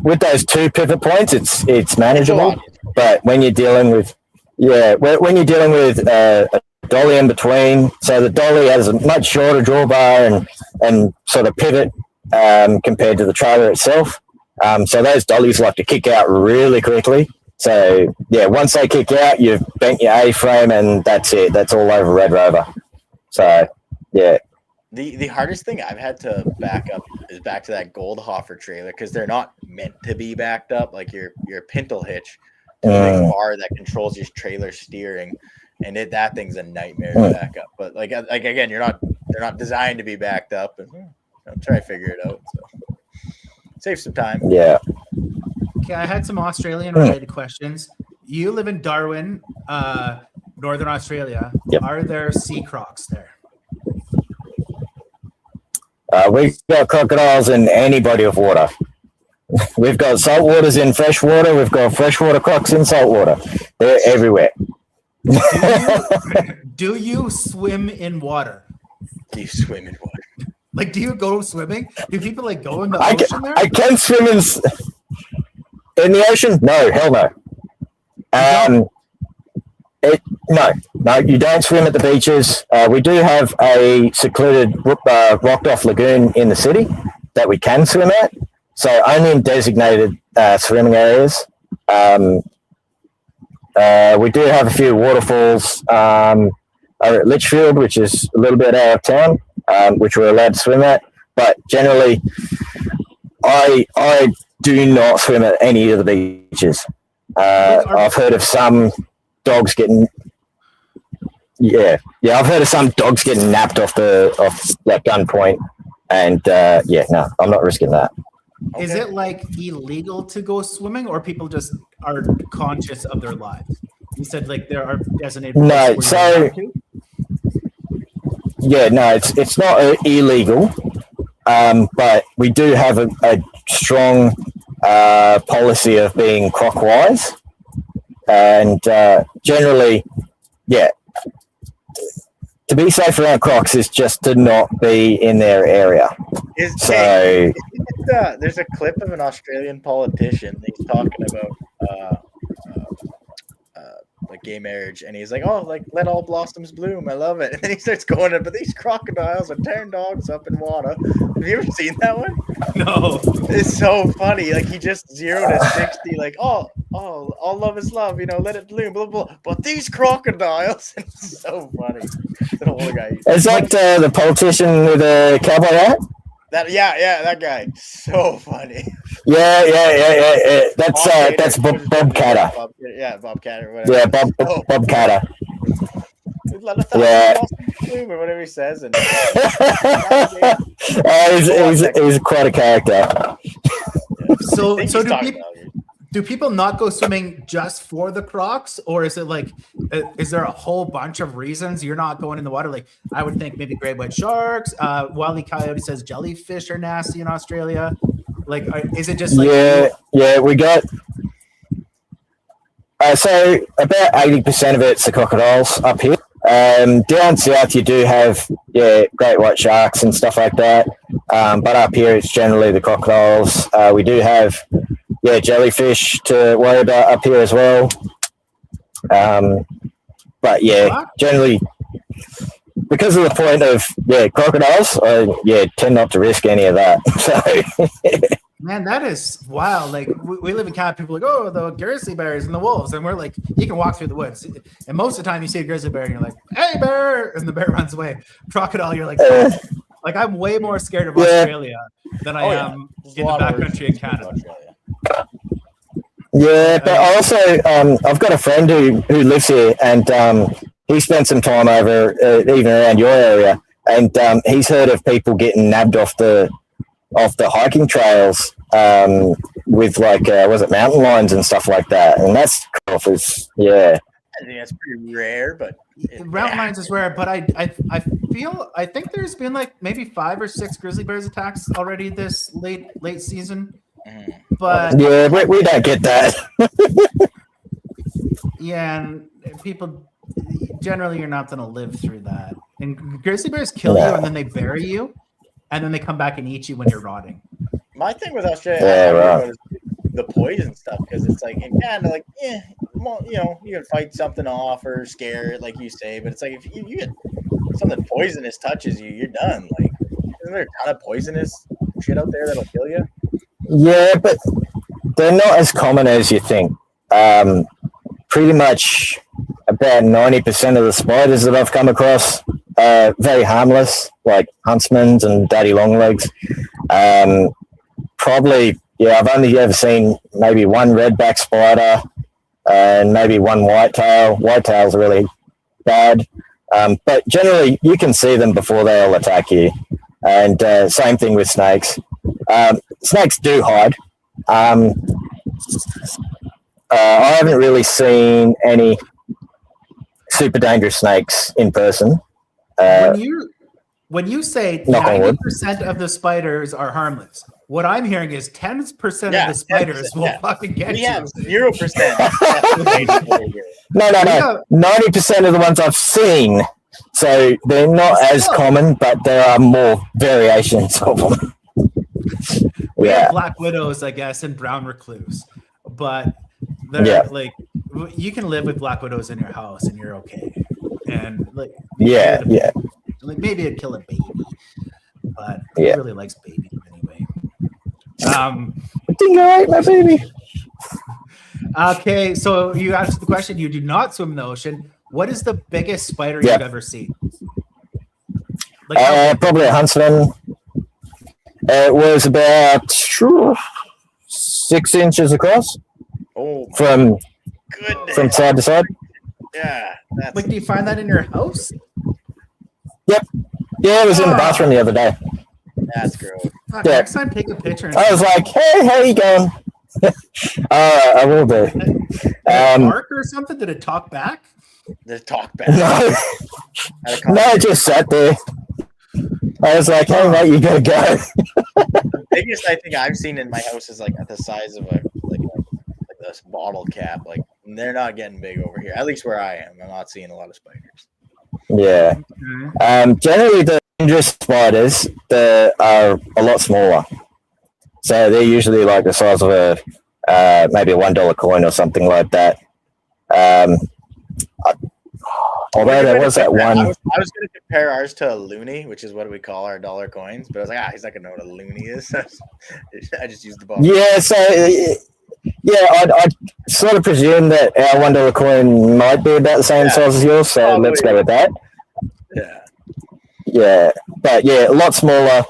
with those 2 pivot points, it's manageable. But when you're dealing with a dolly in between, so the dolly has a much shorter drawbar and sort of pivot compared to the trailer itself. So those dollies like to kick out really quickly. So once they kick out, you've bent your A-frame and that's it. That's all over Red Rover. So The hardest thing I've had to back up is back to that Goldhofer trailer because they're not meant to be backed up. Like your pintle hitch, the big bar that controls your trailer steering, and that thing's a nightmare to back up. But like again, they're not designed to be backed up, and I'll try to figure it out. So save some time. Yeah. Okay, I had some Australian related questions. You live in Darwin, Northern Australia. Yep. Are there sea crocs there? We've got crocodiles in any body of water. We've got saltwaters in freshwater. We've got freshwater crocs in saltwater. They're everywhere. Do you swim in water? Do you swim in water? Like, do you go swimming? Do people go in the ocean there? I can swim in the ocean. No, hell no. No, you don't swim at the beaches. We do have a secluded rocked off lagoon in the city that we can swim at. So only in designated swimming areas. We do have a few waterfalls at Litchfield, which is a little bit out of town, which we're allowed to swim at. But generally, I do not swim at any of the beaches. I've heard of some dogs getting I've heard of some dogs getting napped off gunpoint, and no, I'm not risking that. Okay. Is it illegal to go swimming, or people just are conscious of their lives? You said there are designated. No, so it's not illegal, but we do have a strong policy of being croc-wise, and generally, to be safe around crocs is just to not be in their area. There's a clip of an Australian politician. He's talking about gay marriage, and he's like, let all blossoms bloom. I love it. And then he starts going, but these crocodiles are tearing dogs up in water. Have you ever seen that one? No. It's so funny. He just 0 to 60. All love is love. Let it bloom. Blah blah. But these crocodiles. It's so funny. The whole guy. Is that the politician with a cowboy hat? That guy. So funny. Yeah. That's Bob Catter. Bob Catter. Whatever. Yeah, Bob Catter. Or whatever he says. And he's quite a character. So do people not go swimming just for the crocs, or is it is there a whole bunch of reasons you're not going in the water? I would think maybe great white sharks. Wily Coyote says jellyfish are nasty in Australia. Is it just we got so about 80% of it's the crocodiles up here. Down south you do have great white sharks and stuff like that, but up here it's generally the crocodiles. We do have jellyfish to worry about up here as well. But generally because of the point of crocodiles, I tend not to risk any of that. So Man, that is wild. Like we live in Canada, people are like, oh, the grizzly bears and the wolves, and we're like, you can walk through the woods, and most of the time you see a grizzly bear, and you're like, hey, bear, and the bear runs away. Crocodile, you're like, oh. Like I'm way more scared of Australia than I am in the backcountry in Canada. Yeah, but also I've got a friend who lives here, and he spent some time over even around your area, and he's heard of people getting nabbed off the hiking trails with like was it mountain lions and stuff like that, and that's cool. Yeah, I think that's pretty rare, but mountain lions is rare. But I think there's been like maybe 5 or 6 grizzly bears attacks already this late season. But yeah, we don't get that. Yeah, and people generally you're not going to live through that. And grizzly bears kill you, and then they bury you, and then they come back and eat you when you're rotting. My thing with Australia, is the poison stuff, because it's like in Canada, like well, you know, you can fight something off or scare it, like you say, but it's like if you get something poisonous touches you, you're done. Like, isn't there a ton of poisonous shit out there that'll kill you? Yeah, but they're not as common as you think. Pretty much about 90% of the spiders that I've come across are very harmless, like huntsmans and daddy longlegs. Probably, yeah, I've only ever seen maybe one redback spider and maybe one whitetail. Whitetails are really bad. But generally, you can see them before they'll attack you. And same thing with snakes. Snakes do hide. I haven't really seen any super dangerous snakes in person. When you say 90% of the spiders are harmless, what I'm hearing is 10% of the spiders will fucking get you. We have 0%. No. 90% of the ones I've seen. So they're not as common, but there are more variations of them. We have black widows, I guess, and brown recluse, but they're like you can live with black widows in your house and you're okay. And like like maybe it'd kill a baby, but he really likes babies anyway. Dingo ate my baby. Okay, so you answered the question. You do not swim in the ocean. What is the biggest spider you've ever seen? Like probably a huntsman. It was about 6 inches across. Oh, from side to side. Yeah. Like, do you find that in your house? Yep. Yeah, it was in the bathroom the other day. That's gross. Next time, take a picture. I was like, "Hey, how you going?" I will do. Did it bark or something? Did it talk back? Did it talk back? No, I just sat there. I was like, "Hey, mate, you gotta go." The biggest I think I've seen in my house is like at the size of a this bottle cap. Like they're not getting big over here. At least where I am, I'm not seeing a lot of spiders. Yeah. Generally, the dangerous spiders are a lot smaller. So they're usually like the size of maybe a $1 coin or something like that. Although there was that one. I was going to compare ours to a loonie, which is what we call our dollar coins. But I was like, he's not going to know what a loonie is. I just used the ball. Yeah, so I sort of presume that our $1 coin might be about the same size as yours. So let's go with that. Yeah, but a lot smaller.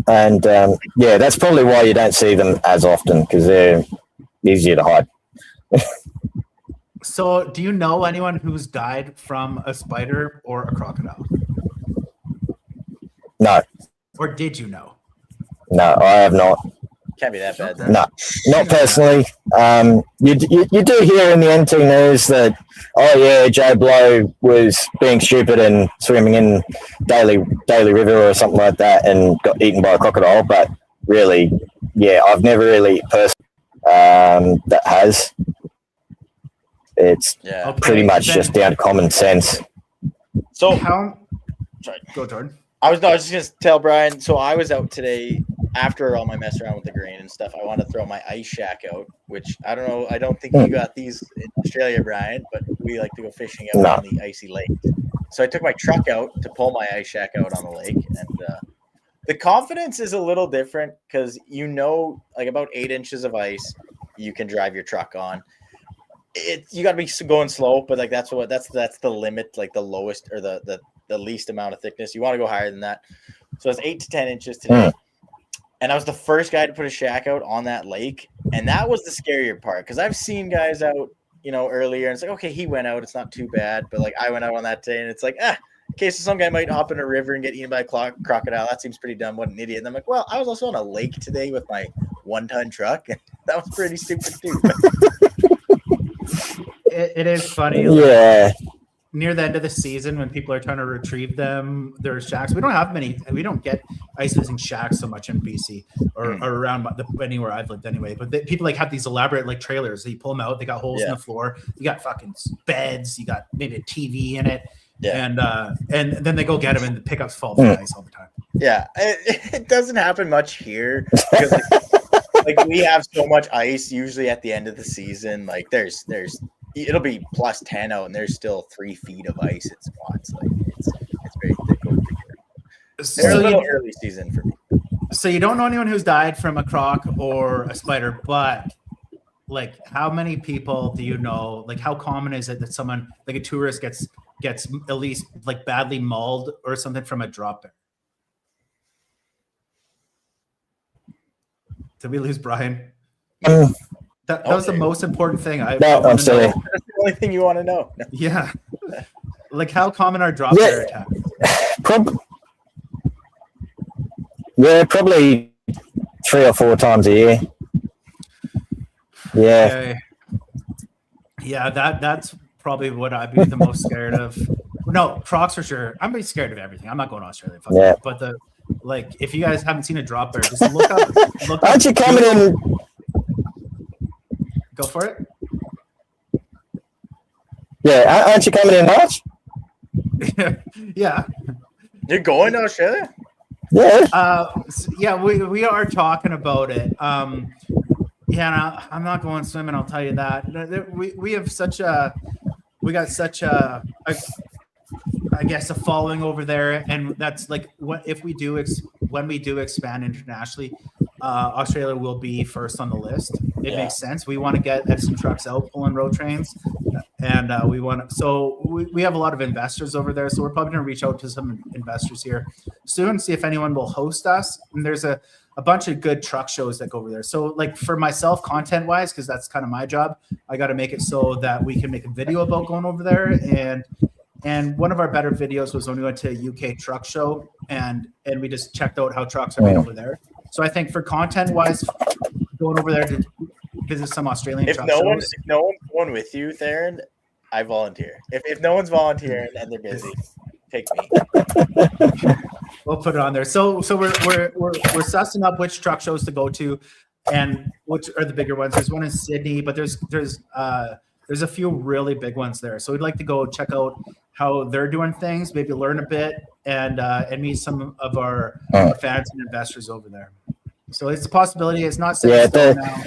And that's probably why you don't see them as often, because they're easier to hide. So, do you know anyone who's died from a spider or a crocodile? No. Or did you know? No, I have not. Can't be that bad. No, not personally. You do hear in the NT news that, Joe Blow was being stupid and swimming in Daly River or something like that and got eaten by a crocodile. But really, I've never really personally that has. It's pretty much just down to common sense. So go, Jordan. I was just going to tell Brian. So I was out today after all my mess around with the grain and stuff. I want to throw my ice shack out, which I don't know. I don't think you got these in Australia, Brian, but we like to go fishing out on the icy lake. So I took my truck out to pull my ice shack out on the lake, and The confidence is a little different because like about 8 inches of ice, you can drive your truck on. You got to be going slow, but like that's the limit, like the lowest or the least amount of thickness. You want to go higher than that. So it's 8 to 10 inches today. And I was the first guy to put a shack out on that lake. And that was the scarier part because I've seen guys out, earlier. And it's like, okay, he went out. It's not too bad. But like I went out on that day and it's like, okay, so some guy might hop in a river and get eaten by a crocodile. That seems pretty dumb. What an idiot. And I'm like, well, I was also on a lake today with my 1-ton truck. And that was pretty stupid too. It is funny. Yeah. Near the end of the season, when people are trying to retrieve their shacks, we don't have many. We don't get ice fishing shacks so much in BC or around anywhere I've lived anyway. But people like have these elaborate like trailers. They pull them out. They got holes in the floor. You got fucking beds. You got maybe a TV in it. Yeah. And then they go get them and the pickups fall from ice all the time. Yeah, it doesn't happen much here because like we have so much ice usually at the end of the season. Like there's it'll be plus 10 out and there's still 3 feet of ice at spots. Like it's very thick over here. It's a little early season for me. So you don't know anyone who's died from a croc or a spider, but like how many people do you know? Like how common is it that someone like a tourist gets at least like badly mauled or something from a drop bear? Did we lose Bryan? That was the most important thing. I'm sorry. That's the only thing you want to know. Yeah. Like how common are drop bear attacks? Probably 3 or 4 times a year. Yeah. Okay. Yeah, that's probably what I'd be the most scared of. No, crocs for sure. I'm pretty scared of everything. I'm not going to Australia. But if you guys haven't seen a drop bear, just look up. Aren't you coming in? Go for it. Yeah, aren't you coming in March? Yeah. You're going to Australia? Yeah. We are talking about it. I'm not going swimming. I'll tell you that. We have got such a I guess a following over there, and that's like when we do expand internationally, Australia will be first on the list. It makes sense. We want to get Edison trucks out pulling road trains, and we have a lot of investors over there. So we're probably going to reach out to some investors here soon, see if anyone will host us. And there's a bunch of good truck shows that go over there. So like for myself, content wise, because that's kind of my job, I got to make it so that we can make a video about going over there. And one of our better videos was when we went to a UK truck show and we just checked out how trucks are made over there. So I think for content wise, going over there to visit some Australian truck shows. If no one's going with you, Theron, I volunteer. If no one's volunteering and they're busy, take me. We'll put it on there. So we're sussing up which truck shows to go to and which are the bigger ones. There's one in Sydney, but there's a few really big ones there. So we'd like to go check out how they're doing things, maybe learn a bit and meet some of our fans and investors over there. So it's a possibility. It's not set in stone now.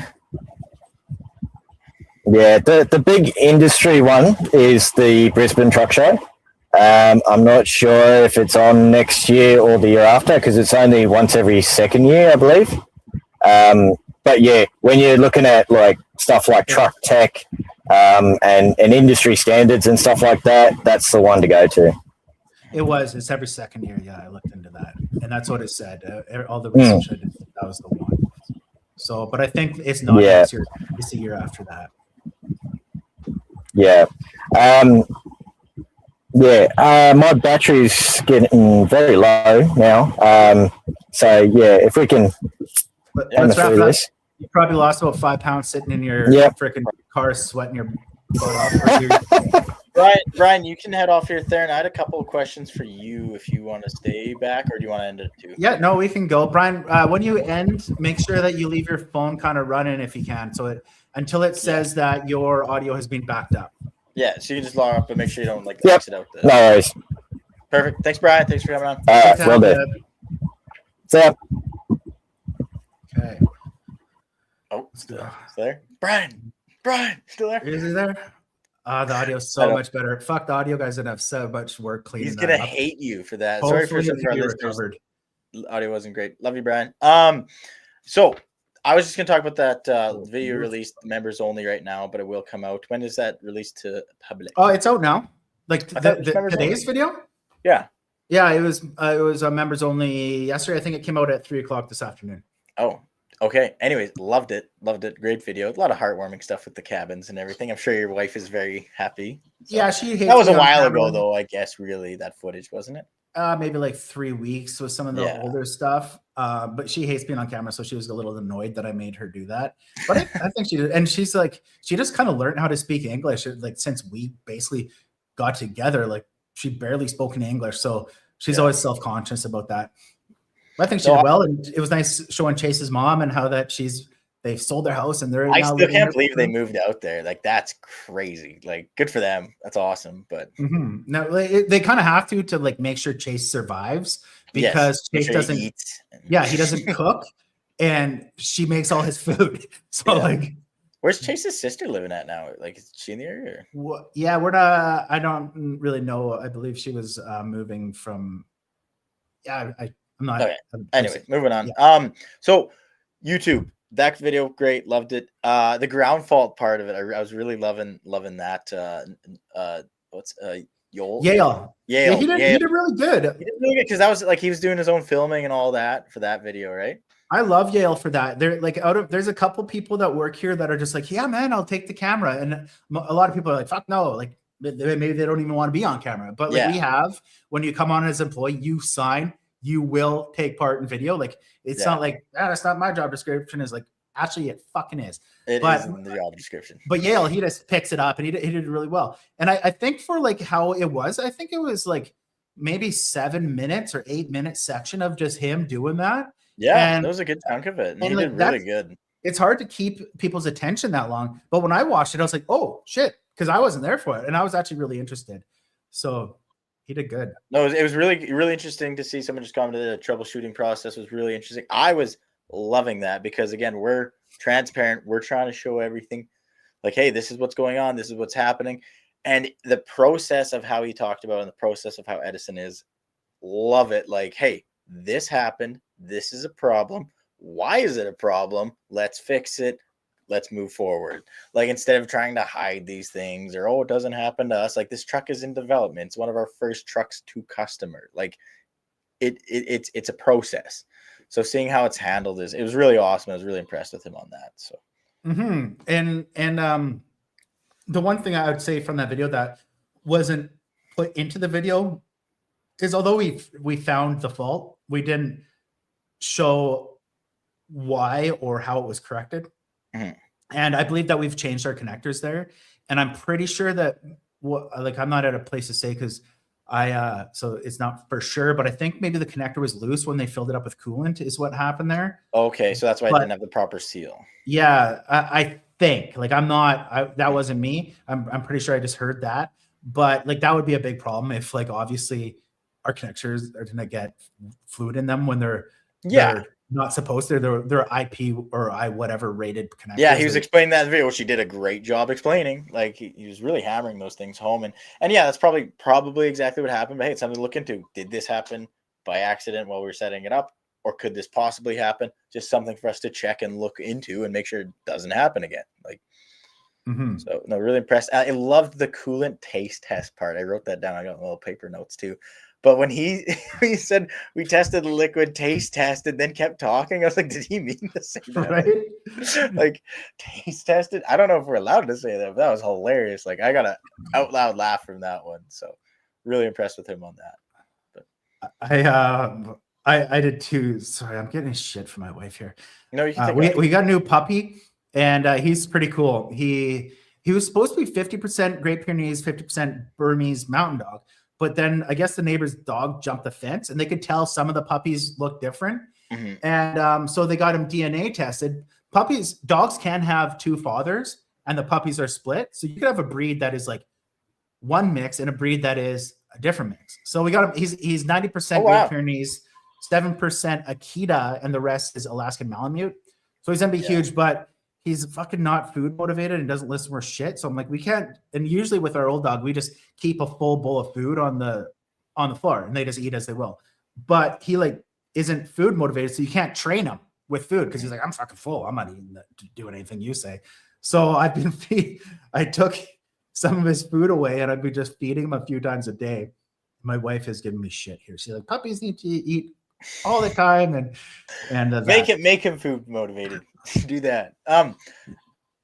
Yeah, the big industry one is the Brisbane Truck Show. I'm not sure if it's on next year or the year after because it's only once every second year, I believe. But yeah, when you're looking at like stuff like truck tech and industry standards and stuff like that, that's the one to go to. It's every second year. Yeah, I looked into that, and that's what it said. All the research I did, that was the one. So, but I think it's not next year. It's the year after that. Yeah. My battery's getting very low now. So yeah, if we can let's wrap it up. You probably lost about 5 pounds sitting in your freaking car, sweating your butt off. Bryan, you can head off here, Theron. I had a couple of questions for you if you want to stay back, or do you want to end it too? Yeah, no, we can go. Bryan, when you end, make sure that you leave your phone kind of running if you can, until it says that your audio has been backed up. Yeah, so you can just log up and make sure you don't exit out. No worries. Perfect. Thanks, Bryan. Thanks for coming on. All right, well done. See ya. Okay. Oh, still there? Bryan, still there? Is he there? The audio's so much better. Fuck, the audio guys that have so much work cleaning. He's gonna hate you for that. Hopefully Sorry for our listeners. recovered. audio wasn't great. Love you, Bryan. So I was just gonna talk about that video released members only right now, but it will come out. When is that released to public? Oh, it's out now. Like today's video. Yeah. Yeah, it was members only yesterday. I think it came out at 3:00 this afternoon. Oh, okay. Anyways, loved it. Great video. A lot of heartwarming stuff with the cabins and everything. I'm sure your wife is very happy. So. Yeah, she hates that was a while ago, though. I guess really that footage, wasn't it? Maybe like 3 weeks with some of the older stuff. But she hates being on camera, so she was a little annoyed that I made her do that. But I think she did, and she's like, she just kind of learned how to speak English. Like since we basically got together, like she barely spoke in English, so she's always self-conscious about that. But I think she did well, and it was nice showing Chase's mom and how that they sold their house and they're. I still can't believe they moved out there. Like that's crazy. Like good for them. That's awesome. But no, they kind of have to like make sure Chase survives because Chase doesn't eat. Yeah, he doesn't cook, and she makes all his food. So like, where's Chase's sister living at now? Like, is she in the area? Well, yeah, we're not. I don't really know. I believe she was moving from. Yeah, I'm not. Okay. Anyway, moving on. Yeah. So YouTube. That video, great, loved it. The ground fault part of it, I was really loving that. What's Yale? Yeah, he did really good. He did really good because that was like he was doing his own filming and all that for that video, right? I love Yale for that. They're like there's a couple people that work here that are just like, yeah, man, I'll take the camera, and a lot of people are like, fuck no, like maybe they don't even want to be on camera. But like we have, when you come on as an employee, you sign. You will take part in video. Like it's not like that's not my job description. Is like actually it fucking is. It is in the job description. But Yale, he just picks it up and he did really well. And I think for like how it was, I think it was like maybe 7 minutes or 8 minute section of just him doing that. Yeah, and that was a good chunk of it. And he did really good. It's hard to keep people's attention that long. But when I watched it, I was like, oh shit, because I wasn't there for it, and I was actually really interested. So. He did good. No, it was really, really interesting to see someone just commented the troubleshooting process was really interesting. I was loving that because, again, we're transparent. We're trying to show everything. Like, hey, this is what's going on. This is what's happening. And the process of how he talked about and the process of how Edison is, love it. Like, hey, this happened. This is a problem. Why is it a problem? Let's fix it. Let's move forward. Like instead of trying to hide these things or, oh, it doesn't happen to us. Like this truck is in development. It's one of our first trucks to customer. Like it's a process. So seeing how it's handled it was really awesome. I was really impressed with him on that. So, and the one thing I would say from that video that wasn't put into the video is although we found the fault, we didn't show why or how it was corrected. And I believe that we've changed our connectors there, and I'm pretty sure that I'm not at a place to say because so it's not for sure, but I think maybe the connector was loose when they filled it up with coolant is what happened there. Okay, so that's why I didn't have the proper seal. Yeah, I think like that wasn't me. I'm pretty sure I just heard that, but like that would be a big problem if like obviously our connectors are gonna get fluid in them when they're not supposed to. They're IP or whatever rated connectors. Yeah, he was explaining that in the video, which he did a great job explaining. Like he was really hammering those things home. And yeah, that's probably exactly what happened. But hey, it's something to look into. Did this happen by accident while we were setting it up? Or could this possibly happen? Just something for us to check and look into and make sure it doesn't happen again. Like so no, really impressed. I loved the coolant taste test part. I wrote that down. I got little paper notes too. But when he said we tested the liquid taste test and then kept talking, I was like, did he mean to say that? Right? Like taste tested? I don't know if we're allowed to say that, but that was hilarious. Like I got an out loud laugh from that one. So really impressed with him on that. But I did too. Sorry, I'm getting shit from my wife here. No, you can we got a new puppy, and he's pretty cool. He was supposed to be 50% Great Pyrenees, 50% Burmese Mountain Dog. But then I guess the neighbor's dog jumped the fence, and they could tell some of the puppies look different. And so they got him DNA tested. Dogs can have two fathers, and the puppies are split. So you could have a breed that is like one mix and a breed that is a different mix. So we got him. He's 90% Great Pyrenees, 7% Akita, and the rest is Alaskan Malamute. So he's gonna be huge, but he's fucking not food motivated and doesn't listen to shit. So I'm like, we can't. And usually with our old dog, we just keep a full bowl of food on the floor and they just eat as they will. But he like isn't food motivated, so you can't train him with food because he's like, I'm fucking full. I'm not even doing anything you say. So I took some of his food away, and I'd be just feeding him a few times a day. My wife has given me shit here. She's like, puppies need to eat all the time, and make him food motivated. Do that.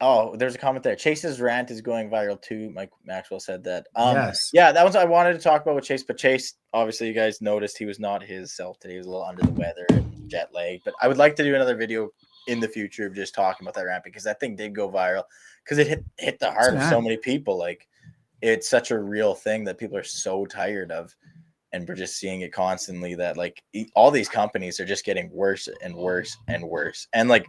Oh, there's a comment there. Chase's rant is going viral too. Mike Maxwell said that. Yes. Yeah, that was I wanted to talk about with Chase, but Chase, obviously, you guys noticed he was not his self today. He was a little under the weather and jet lag. But I would like to do another video in the future of just talking about that rant because that thing did go viral because it hit the heart of so many people. Like, it's such a real thing that people are so tired of, and we're just seeing it constantly. That like all these companies are just getting worse and worse and worse. And like,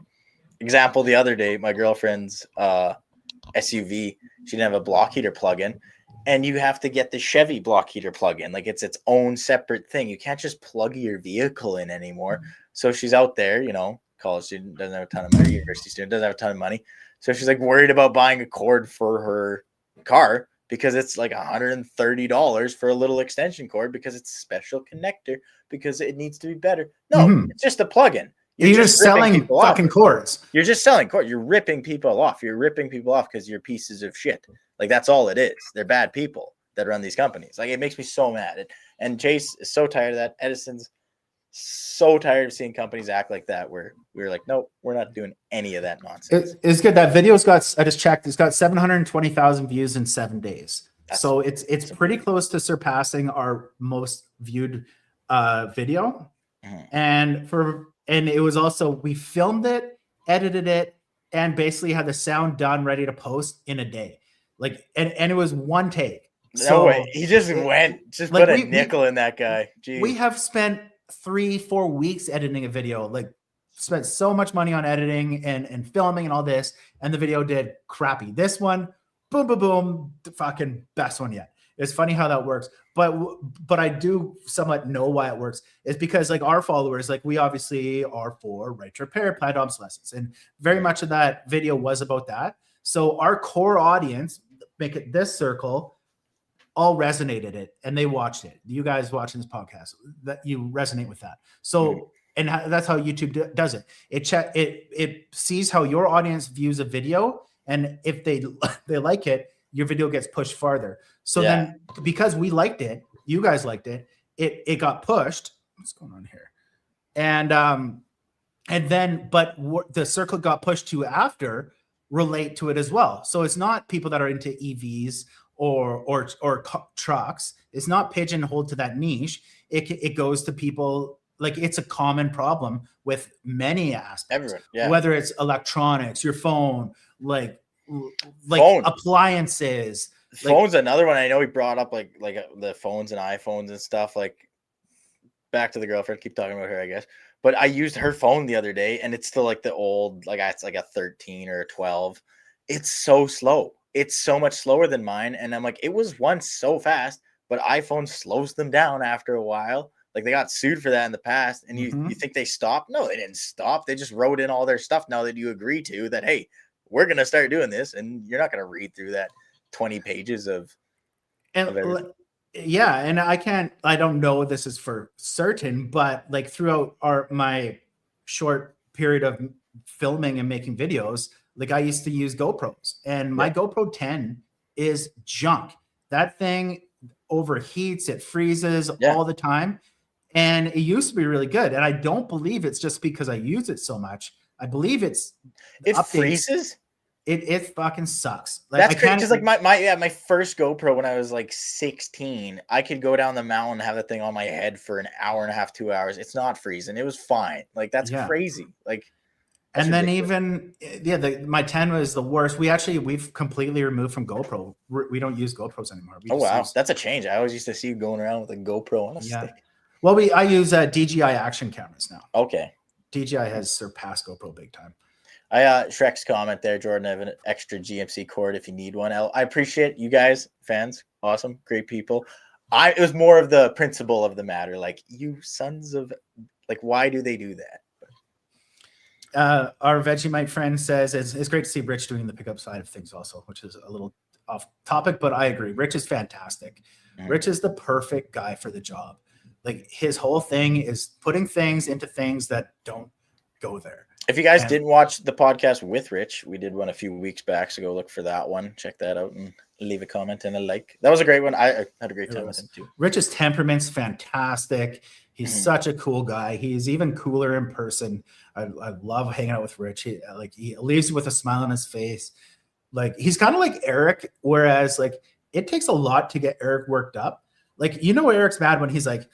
example, the other day, my girlfriend's SUV, she didn't have a block heater plug-in, and you have to get the Chevy block heater plug-in. Like, it's its own separate thing. You can't just plug your vehicle in anymore. So she's out there, you know, college student, doesn't have a ton of money, university student, doesn't have a ton of money. So she's like worried about buying a cord for her car because it's like $130 for a little extension cord because it's a special connector because it needs to be better. No, it's just a plug-in. You're just selling fucking cords. You're just selling cords. You're ripping people off. You're ripping people off because you're pieces of shit. Like, that's all it is. They're bad people that run these companies. Like, it makes me so mad. And Chase is so tired of that. Edison's so tired of seeing companies act like that, where we're like, nope, we're not doing any of that nonsense. It's good. That video's got, I just checked, it's got 720,000 views in 7 days. So it's pretty close to surpassing our most viewed video. And it was also, we filmed it, edited it, and basically had the sound done, ready to post in a day. Like, and it was one take. No way. He just put a nickel in that guy. Jeez. We have spent 3-4 weeks editing a video, like spent so much money on editing and filming and all this, and the video did crappy. This one, boom, boom, boom, the fucking best one yet. It's funny how that works, but I do somewhat know why it works. Is because like our followers, like we obviously are for right to repair, planned obsolescence, and very much of that video was about that. So our core audience, make it this circle, all resonated it, and they watched it. You guys watching this podcast, that you resonate with that. So and that's how YouTube does it. It sees how your audience views a video, and if they like it, your video gets pushed farther. So then, because we liked it, you guys liked it, it got pushed. What's going on here? And then, but the circle got pushed to after relate to it as well. So it's not people that are into EVs or trucks. It's not pigeonholed to that niche. It goes to people, like, it's a common problem with many aspects. Everyone, whether it's electronics, your phone, like appliances. Phones, another one I know he brought up, like the phones and iPhones and stuff. Like, back to the girlfriend, keep talking about her, I guess. But I used her phone the other day, and it's still like the old, like it's like a 13 or a 12. It's so slow. It's so much slower than mine. And I'm like, it was once so fast, but iPhone slows them down after a while. Like, they got sued for that in the past. And you think they stopped? No, they didn't stop. They just wrote in all their stuff now that you agree to that, hey, we're going to start doing this. And you're not going to read through that 20 pages of yeah. And I don't know this is for certain, but like throughout my short period of filming and making videos, like I used to use GoPros, and my GoPro 10 is junk. That thing overheats, it freezes all the time. And it used to be really good. And I don't believe it's just because I use it so much. I believe it freezes. It fucking sucks. Like, that's crazy. Because like my first GoPro when I was like 16, I could go down the mountain and have that thing on my head for an hour and a half, 2 hours. It's not freezing. It was fine. Like, that's crazy. Like, and then even my 10 was the worst. We've completely removed from GoPro. We don't use GoPros anymore. That's a change. I always used to see you going around with a GoPro on a stick. Well, I use DJI action cameras now. Okay. DJI has surpassed GoPro big time. Shrek's comment there, Jordan, I have an extra GMC cord if you need one. I appreciate you guys, fans. Awesome. Great people. It was more of the principle of the matter. Like, you sons of, like, why do they do that? Our Vegemite friend says it's great to see Rich doing the pickup side of things also, which is a little off topic, but I agree. Rich is fantastic. Rich is the perfect guy for the job. Like his whole thing is putting things into things that don't go there. If you guys didn't watch the podcast with Rich, we did one a few weeks back, so go look for that one. Check that out and leave a comment and a like. That was a great one. I had a great time with him too. Rich's temperament's fantastic. He's such a cool guy. He's even cooler in person. I love hanging out with Rich. He leaves you with a smile on his face. Like he's kind of like Eric, whereas like it takes a lot to get Eric worked up. Like Eric's mad when he's like,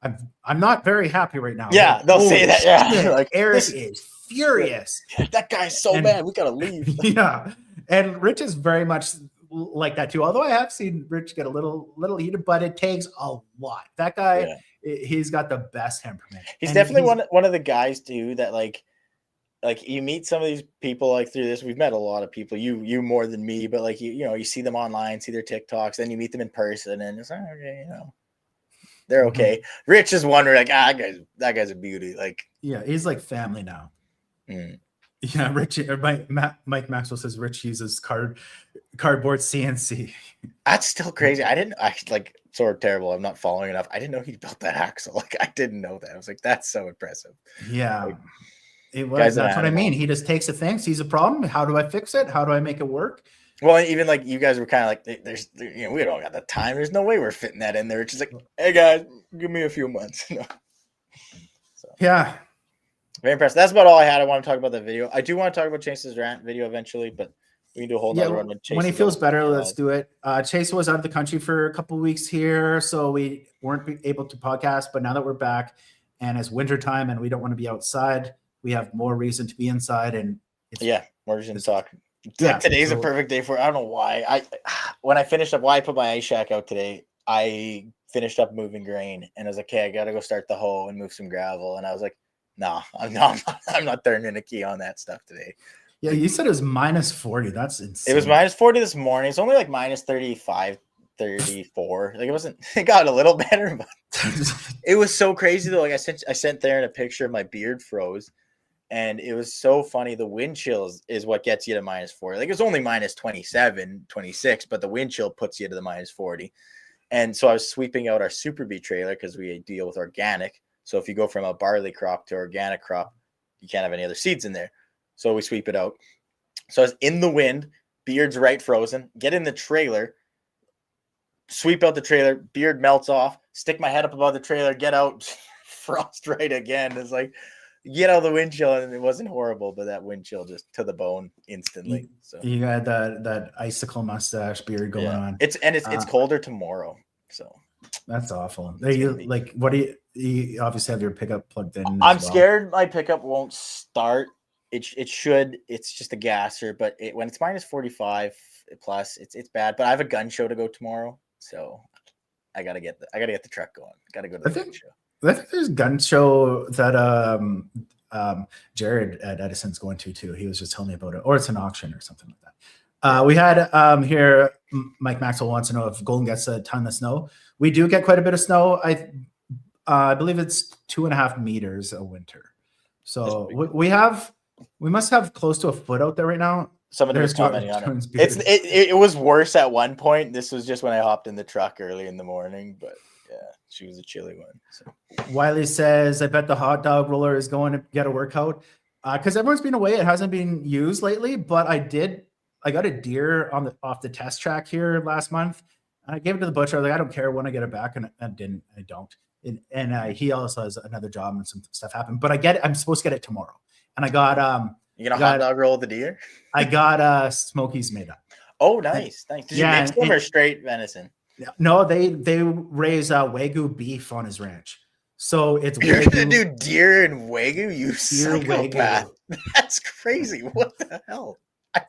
I'm not very happy right now. Yeah, like, they'll say that. Yeah, like Eric is furious. That guy's so mad. We gotta leave. Yeah, and Rich is very much like that too. Although I have seen Rich get a little heated, but it takes a lot. That guy, he's got the best temperament. He's definitely one of the guys too that like you meet some of these people like through this. We've met a lot of people. You more than me, but like you see them online, see their TikToks, then you meet them in person, and it's like, okay, they're okay. Rich is wondering like, that guy's a beauty. Like, yeah, he's like family now. Yeah, Rich or Mike Maxwell says Rich uses cardboard CNC. That's still crazy. I like sort of terrible. I'm not following enough. I didn't know he built that axle. Like I didn't know that. I was like, that's so impressive. Yeah. Like, it was. That's what I mean. He just takes a thing, sees a problem. How do I fix it? How do I make it work? Well, even like you guys were kind of like, we don't got the time. There's no way we're fitting that in there. It's just like, hey guys, give me a few months. So. Yeah. Very impressed. That's about all I had. I want to talk about that video. I do want to talk about Chase's rant video eventually, but we can do a whole nother one with Chase. When he feels better, let's do it. Chase was out of the country for a couple of weeks here, so we weren't able to podcast. But now that we're back, and it's wintertime, and we don't want to be outside, we have more reason to be inside. And more reason to talk. Yeah, today's a perfect day for it. I don't know why. When I finished up, I put my ice shack out today. I finished up moving grain, and I was like, okay, I got to go start the hoe and move some gravel. And I was like, no, I'm not turning a key on that stuff today. Yeah, you said it was minus 40. That's insane. It was minus 40 this morning. It's only like minus 35, 34. Like it got a little better, but it was so crazy though. Like I sent Theron a picture of my beard froze, and it was so funny. The wind chill is what gets you to minus 40. Like it's only minus 27, 26, but the wind chill puts you to the minus 40. And so I was sweeping out our Super Bee trailer because we deal with organic. So if you go from a barley crop to organic crop, you can't have any other seeds in there. So we sweep it out. So I was in the wind, beard's right frozen, get in the trailer, sweep out the trailer, beard melts off, stick my head up above the trailer, get out, frost right again. It's like, get out of the wind chill, and it wasn't horrible, but that wind chill just to the bone instantly. So you had that icicle mustache beard going on. It's colder tomorrow. So that's awful. What do you obviously have your pickup plugged in? I'm scared my pickup won't start. It should. It's just a gasser, but when it's minus 45 plus, it's bad. But I have a gun show to go tomorrow, so I gotta get the truck going. Gotta go to the gun show. I think there's a gun show that Jared at Edison's going to too. He was just telling me about it, or it's an auction or something like that. We had here. Mike Maxwell wants to know if Golden gets a ton of snow. We do get quite a bit of snow. I believe it's 2.5 meters a winter. So we must have close to a foot out there right now. Somebody was commenting on it. It was worse at one point. This was just when I hopped in the truck early in the morning, but yeah, she was a chilly one. So. Wiley says, I bet the hot dog roller is going to get a workout because everyone's been away. It hasn't been used lately, but I got a deer off the test track here last month, and I gave it to the butcher. I was like, I don't care when I get it back, and I don't. And he also has another job and some stuff happened, but I'm supposed to get it tomorrow. And I got you gonna hot dog roll the deer? I got Smokies made up. Oh, nice. Did you mix them or straight venison? No, they raise Wagyu beef on his ranch. So it's You're gonna do deer and Wagyu, you psychopath. Wagyu. That's crazy. What the hell?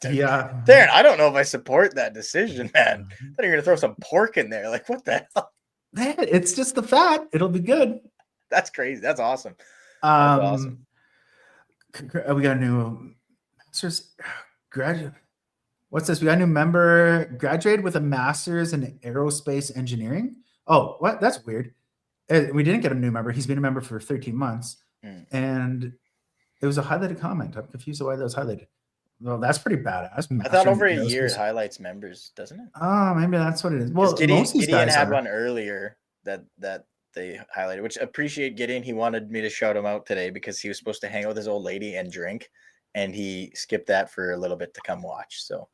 Darren, I don't know if I support that decision, man. I thought you were gonna throw some pork in there. Like, what the hell? Man, it's just the fat. It'll be good. That's crazy. That's awesome. That's awesome. We got a new master's graduate. What's this? We got a new member graduated with a master's in aerospace engineering. Oh, what? That's weird. We didn't get a new member. He's been a member for 13 months. And it was a highlighted comment. I'm confused why that was highlighted. Well, that's pretty badass. I thought over a year it highlights members, doesn't it? Oh, maybe that's what it is. Well, Gideon had one earlier that they highlighted, which appreciate Gideon. He wanted me to shout him out today because he was supposed to hang out with his old lady and drink, and he skipped that for a little bit to come watch. So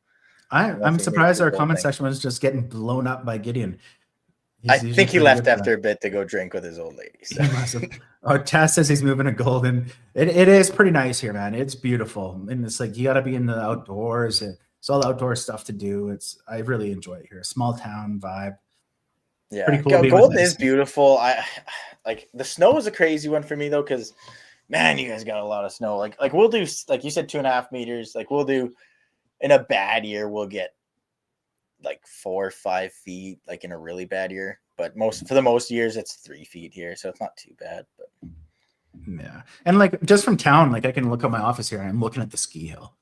I'm surprised our comment section was just getting blown up by Gideon. I think he left after a bit to go drink with his old lady. So. Tess says he's moving to Golden. It is pretty nice here, man. It's beautiful. And it's like you got to be in the outdoors. It's all outdoor stuff to do. I really enjoy it here. Small town vibe. Yeah. Pretty cool. Golden is beautiful. I like the snow is a crazy one for me, though, because, man, you guys got a lot of snow. Like we'll do, like you said, 2.5 meters. Like we'll do, in a bad year, we'll get like 4 or 5 feet, like in a really bad year, but for the most years it's 3 feet here, so it's not too bad. But yeah, and like just from town, like I can look at my office here and I'm looking at the ski hill.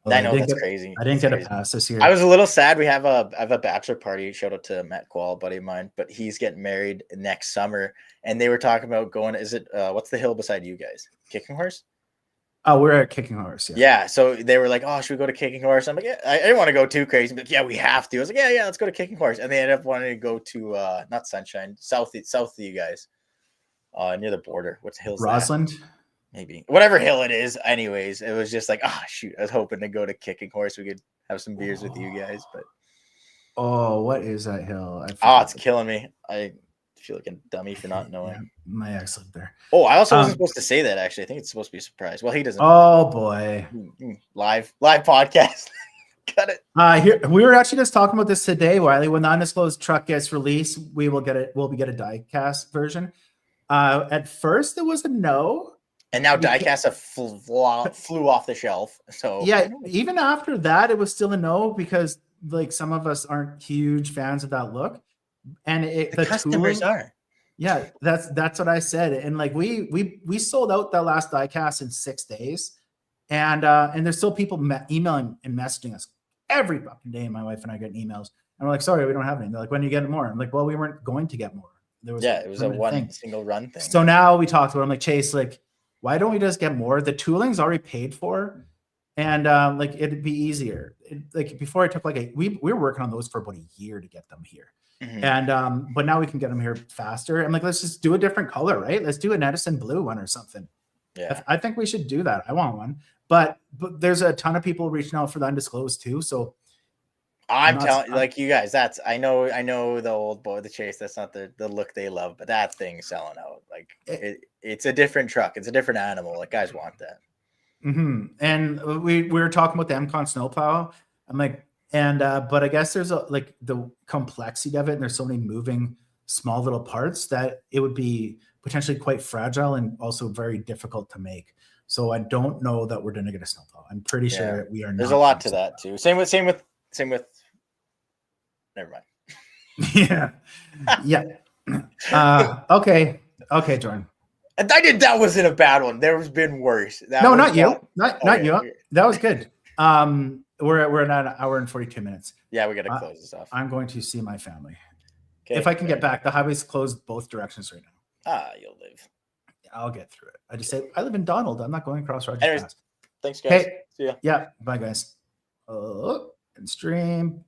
I know that's crazy. I didn't get a pass this year. I was a little sad. I have a bachelor party. Shout out to Matt Quall, buddy of mine, but he's getting married next summer, and they were talking about going. Is it what's the hill beside you guys? Kicking Horse. Oh, we're at Kicking Horse. Yeah. So they were like, "Oh, should we go to Kicking Horse?" I'm like, "Yeah." I didn't want to go too crazy, but yeah, we have to. I was like, "Yeah, let's go to Kicking Horse." And they ended up wanting to go to not Sunshine, south of you guys, near the border. What's the hill? Roseland, maybe whatever hill it is. Anyways, it was just like, oh shoot, I was hoping to go to Kicking Horse. We could have some beers with you guys, but what is that hill? It's killing me. I feel like a dummy for not knowing. Yeah, my ex lived there. Oh, I also wasn't supposed to say that, actually. I think it's supposed to be a surprise. Well, he doesn't. Oh boy. Live podcast. Got it. Here we were actually just talking about this today, Wiley. When the undisclosed truck gets released, we'll get a die-cast version. At first it was a no. And now die-cast flew off the shelf. So yeah, even after that, it was still a no because like some of us aren't huge fans of that look. And the customers are. Yeah, that's what I said. And like we sold out that last diecast in 6 days, and there's still people emailing and messaging us every fucking day. My wife and I get emails, and we're like, sorry, we don't have any. They're like, when are you getting more? I'm like, well, we weren't going to get more. It was a single run thing. So now we talked about it. I'm like, Chase, like, why don't we just get more? The tooling's already paid for, and like it'd be easier. Like before, I took we were working on those for about a year to get them here. Mm-hmm. And but now we can get them here faster. I'm like, let's just do a different color, right? Let's do an Edison blue one or something. Yeah, I think we should do that. I want one, but there's a ton of people reaching out for the undisclosed too. So I'm telling like you guys, I know the old boy, the Chase. That's not the look they love, but that thing's selling out. Like it's a different truck. It's a different animal. Like guys want that. Mm-hmm. And we were talking about the MCon snowplow. I'm like. And but I guess there's the complexity of it, and there's so many moving small little parts that it would be potentially quite fragile and also very difficult to make. So I don't know that we're going to get a snowplow. I'm pretty sure we are. There's a lot to that too. Same with. Never mind. Yeah. Okay, Jordan. That wasn't a bad one. There's been worse. Not you. That was good. We're at an hour and 42 minutes. Yeah, we got to close this off. I'm going to see my family. Okay, if I can get back. The highway's closed both directions right now. You'll live. I'll get through it. I just say I live in Donald. I'm not going across Rogers. Anyways, thanks, guys. Hey, see ya. Yeah, bye, guys. And stream.